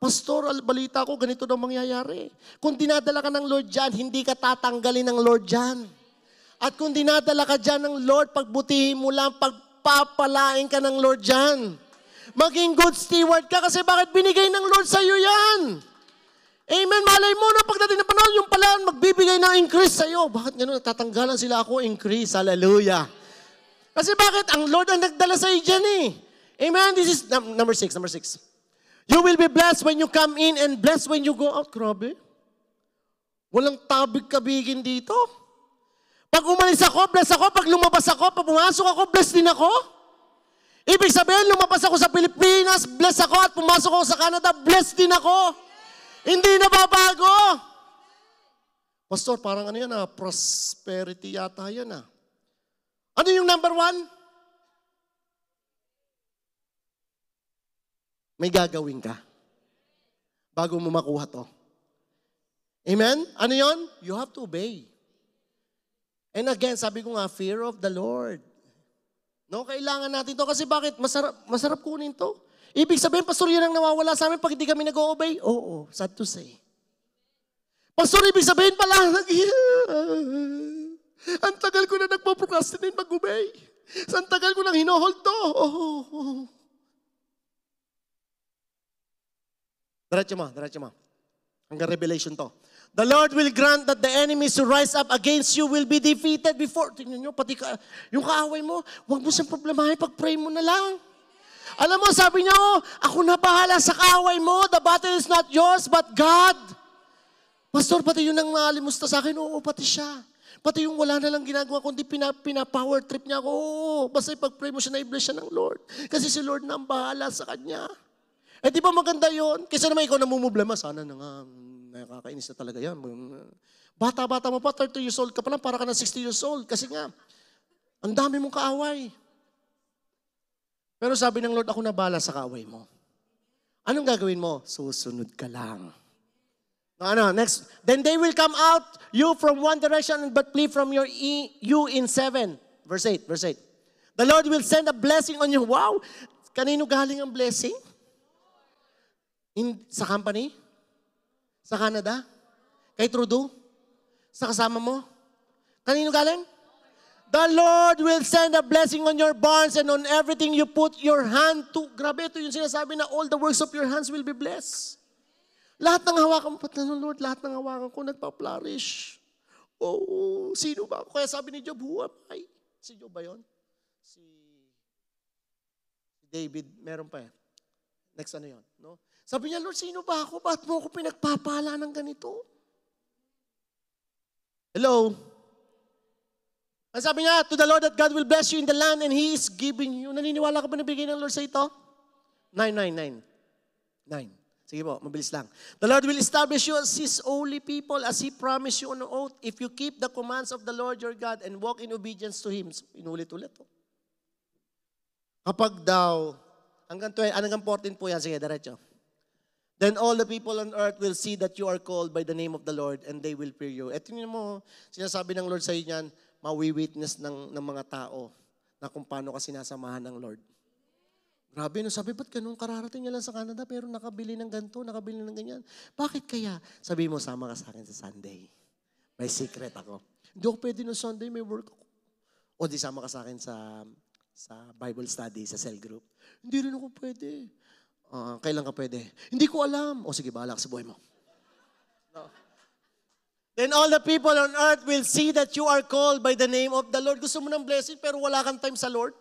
Pastor, balita ko, ganito daw mangyayari. Kung dinadala ka ng Lord dyan, hindi ka tatanggalin ng Lord dyan. At kung dinadala ka dyan ng Lord, pagbutihin mo lang, pagpapalain ka ng Lord dyan. Maging good steward ka kasi bakit binigay ng Lord sa iyo yan? Amen. Malay mo na pagdating na panahon, yung pala magbibigay ng increase sa iyo. Bakit gano'n? Tatanggalan sila ako, increase. Hallelujah. Kasi bakit? Ang Lord ang nagdala sa iyo dyan Amen. This is number 6. You will be blessed when you come in and blessed when you go out. Grabe. Walang tabig-kabigin dito. Pag umalis ako, bless ako. Pag lumabas ako, pag pumasok ako, bless din ako. Ibig sabihin, lumabas ako sa Pilipinas, bless ako. At pumasok ako sa Canada, bless din ako. Hindi na babago. Pastor, parang ano yan prosperity yata yan Ano yung number 1? May gagawin ka bago mo makuha to. Amen? Ano yon? You have to obey. And again, sabi ko nga, fear of the Lord. No, kailangan natin to kasi bakit? Masarap kunin to. Ibig sabihin, Pastor, yan ang nawawala sa amin pag hindi kami nag-obey? Oo, sad to say. Pastor, ibig sabihin pala, ang tagal ko na nagpo-procrastinate mag-obey. Ang tagal ko nang hinohold to. Diretso mo. Hanggang Revelation to. The Lord will grant that the enemies who rise up against you will be defeated before. Tingnan nyo, pati yung kaaway mo, huwag mo siyang problemahin, pag-pray mo na lang. Alam mo, sabi niya, ako na bahala sa kaaway mo. The battle is not yours, but God. Pastor, pati yun ang nalimusta sa akin. Oo, pati siya. Pati yung wala na lang ginagawa, kundi pina-power trip niya ako. Basta pag-pray mo siya, na-bless siya ng Lord. Kasi si Lord na ang bahala sa kanya. Di ba maganda yun? Kaysa naman ikaw namumblema, sana na nga, nakakainis na talaga yan. Bata-bata mo pa, 30 years old ka pa lang, para ka na 60 years old. Kasi nga, ang dami mong kaaway. Pero sabi ng Lord, ako na bahala sa kaaway mo. Anong gagawin mo? Susunod ka lang. Next. Then they will come out, you from one direction, but flee from you in 7. Verse 8. The Lord will send a blessing on you. Wow! Kanino galing ang blessing? Sa company? Sa Canada? Kay Trudeau? Sa kasama mo? Kanino galing? The Lord will send a blessing on your barns and on everything you put your hand to. Grabe, ito yung sinasabi na all the works of your hands will be blessed. Lahat ng hawakan mo, Lord, lahat ng hawakan ko nagpa-flourish. Oh, sino ba ako? Kaya sabi ni Job, who am I? Si Job ba yun? Si David, meron pa Next yun? No? Sabi niya, Lord, sino ba ako? Ba't mo ako pinagpapala ng ganito? Hello? Ang sabi niya, to the Lord that God will bless you in the land and He is giving you. Naniniwala ka ba na bigay ng Lord sa ito? 9. 9. Sige po, mabilis lang. The Lord will establish you as His holy people as He promised you on oath if you keep the commands of the Lord your God and walk in obedience to Him. Inulit-ulit po. Kapag daw, hanggang 14 po yan, sige, diretso. Then all the people on earth will see that you are called by the name of the Lord and they will fear you. Eto nyo mo, sinasabi ng Lord sa iyo niyan, mawi-witness ng mga tao na kung paano ka sinasamahan ng Lord. Grabe, no, sabi, ba't ganun kararating niya lang sa Canada pero nakabili ng ganito, nakabili ng ganyan? Bakit kaya? Sabi mo, sama ka sa akin sa Sunday. May secret ako. Hindi ako pwede no Sunday, may work ako. O di sama ka sa akin sa Bible study, sa cell group. Hindi rin ako pwede. Kailan ka pwede? Hindi ko alam. O sige, bahala ka sa buhay mo. No. Then all the people on earth will see that you are called by the name of the Lord. Gusto mo ng blessing pero wala kang time sa Lord?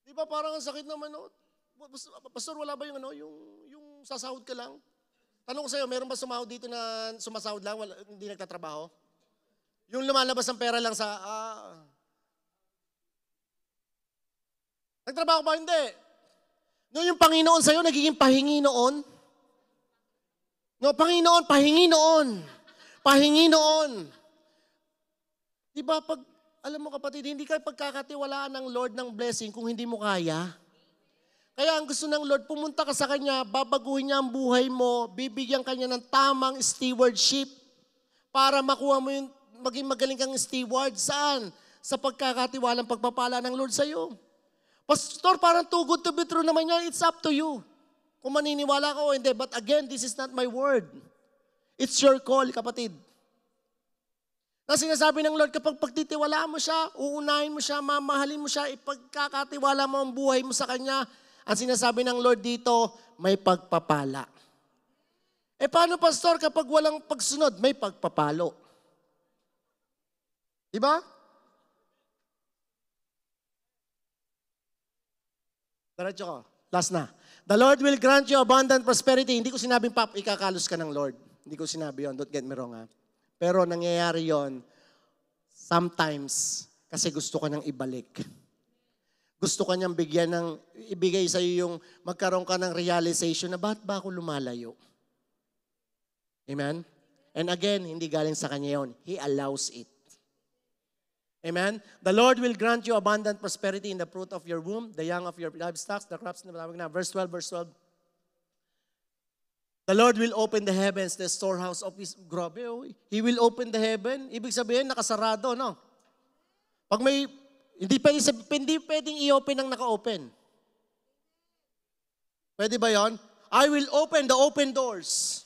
Di ba parang ang sakit naman, no? Pastor, wala ba yung sasahod ka lang? Tanong ko sa'yo, meron ba sumahod dito na sumasahod lang, hindi nagtatrabaho? Yung lumalabas ng pera lang sa, nagtrabaho ba? Hindi. No, yung Panginoon sa'yo, nagiging pahingi noon. No, Panginoon, pahingi noon. Pahingi noon. Di ba pag, alam mo kapatid, hindi ka pagkakatiwalaan ng Lord ng blessing kung hindi mo kaya. Kaya ang gusto ng Lord, pumunta ka sa Kanya, babaguhin niya ang buhay mo, bibigyan Kanya ng tamang stewardship para makuha mo yung maging magaling kang steward. Saan? Sa pagkakatiwalang pagpapala ng Lord sa'yo. Pastor, parang too good to be true naman yan. It's up to you. Kung maniniwala ka o hindi. But again, this is not my word. It's your call, kapatid. Na sinasabi ng Lord, kapag pagtitiwalaan mo siya, uunahin mo siya, mamahalin mo siya, ipagkakatiwala mo ang buhay mo sa Kanya, ang sinasabi ng Lord dito, may pagpapala. Paano, Pastor, kapag walang pagsunod, may pagpapalo? Diba? Diretso ko. Last na. The Lord will grant you abundant prosperity. Hindi ko sinabing, ikakalos ka ng Lord. Hindi ko sinabi yun. Don't get me wrong, ha? Pero nangyayari yon sometimes kasi gusto ka nang ibalik. Gusto ka niyang ibigay sa iyo yung magkaroon ka ng realization na bakit ba ako lumalayo? Amen? And again, hindi galing sa Kanya yon. He allows it. Amen? The Lord will grant you abundant prosperity in the fruit of your womb, the young of your livestock, the crops. Verse 12. The Lord will open the heavens, the storehouse of His... Grabe, oh. He will open the heaven. Ibig sabihin, nakasarado, no? Pag may... Hindi pwedeng i-open ang naka-open. Pwede ba yon? I will open the open doors.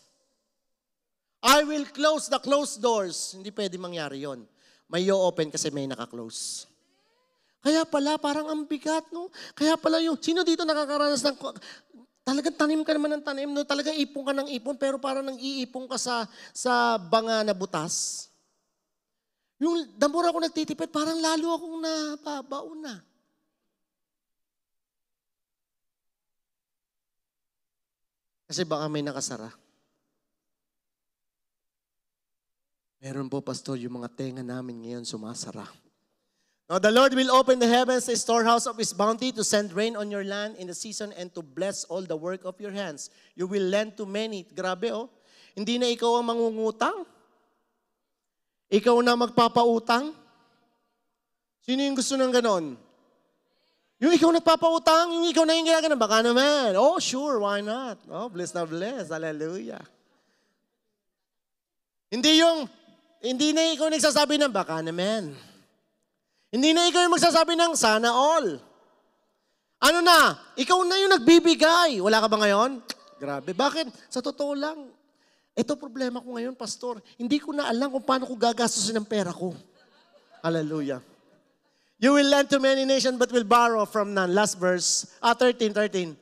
I will close the closed doors. Hindi pwede mangyari yon. May i-open kasi may naka-close. Kaya pala, parang ang bigat, no? Kaya pala yung... Sino dito nakakaranas ng... Talagang tanim ka naman ng tanim, no? Talagang ipon ka ng ipon, pero parang nang iipon ka sa banga na butas. Yung damura ako nagtitipid, parang lalo akong nababaon na. Kasi baka may nakasara. Meron po, Pastor, yung mga tenga namin ngayon sumasara. Now, the Lord will open the heavens, the storehouse of His bounty, to send rain on your land in the season and to bless all the work of your hands. You will lend to many. Grabe, oh. Hindi na ikaw ang mangungutang. Ikaw na magpapautang. Sino yung gusto ng ganon? Yung ikaw nagpapautang, yung ikaw na yung ginaganon. Baka naman. Oh, sure, why not? Oh, bless na bless. Hallelujah. Hindi na ikaw nagsasabi ng baka naman. Hindi na ikaw yung magsasabi ng sana all. Ano na? Ikaw na yung nagbibigay. Wala ka ba ngayon? Grabe. Bakit? Sa totoo lang. Ito problema ko ngayon, Pastor. Hindi ko na alam kung paano ko gagastusin ang pera ko. Hallelujah. You will lend to many nations but will borrow from none. Last verse. 13.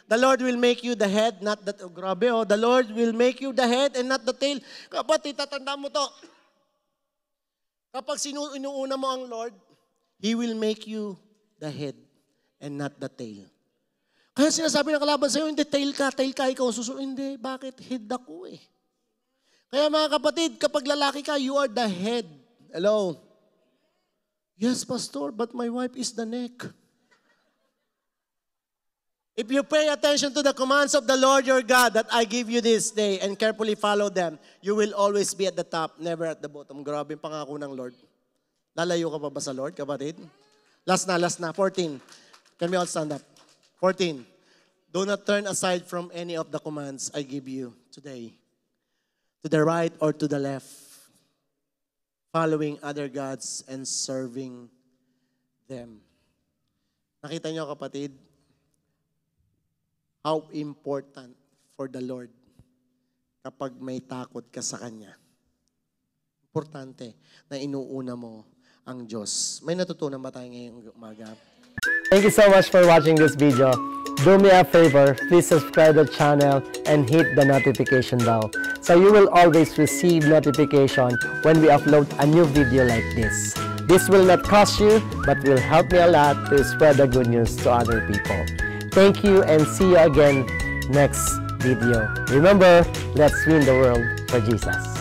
The Lord will make you the head, not the... Oh, grabe, oh. The Lord will make you the head and not the tail. Kapatid, tatandaan mo to. Kapag inuuna mo ang Lord, He will make you the head and not the tail. Kaya sinasabi ng kalaban sa'yo, hindi, tail ka, ikaw susunod. Hindi, bakit? Head ako eh. Kaya mga kapatid, kapag lalaki ka, you are the head. Hello? Yes, Pastor, but my wife is the neck. If you pay attention to the commands of the Lord your God that I give you this day and carefully follow them, you will always be at the top, never at the bottom. Grabe yung pangako ng Lord. Lalayo ka pa ba sa Lord, kapatid? Last na. 14. Can we all stand up? 14. Do not turn aside from any of the commands I give you today, to the right or to the left, following other gods and serving them. Nakita niyo, kapatid, how important for the Lord kapag may takot ka sa Kanya. Importante na inuuna mo ang Diyos. May natutunan ba tayo ngayong umaga? Thank you so much for watching this video. Do me a favor, please subscribe to the channel and hit the notification bell so you will always receive notification when we upload a new video like this. This will not cost you, but will help me a lot to spread the good news to other people. Thank you and see you again next video. Remember, let's win the world for Jesus.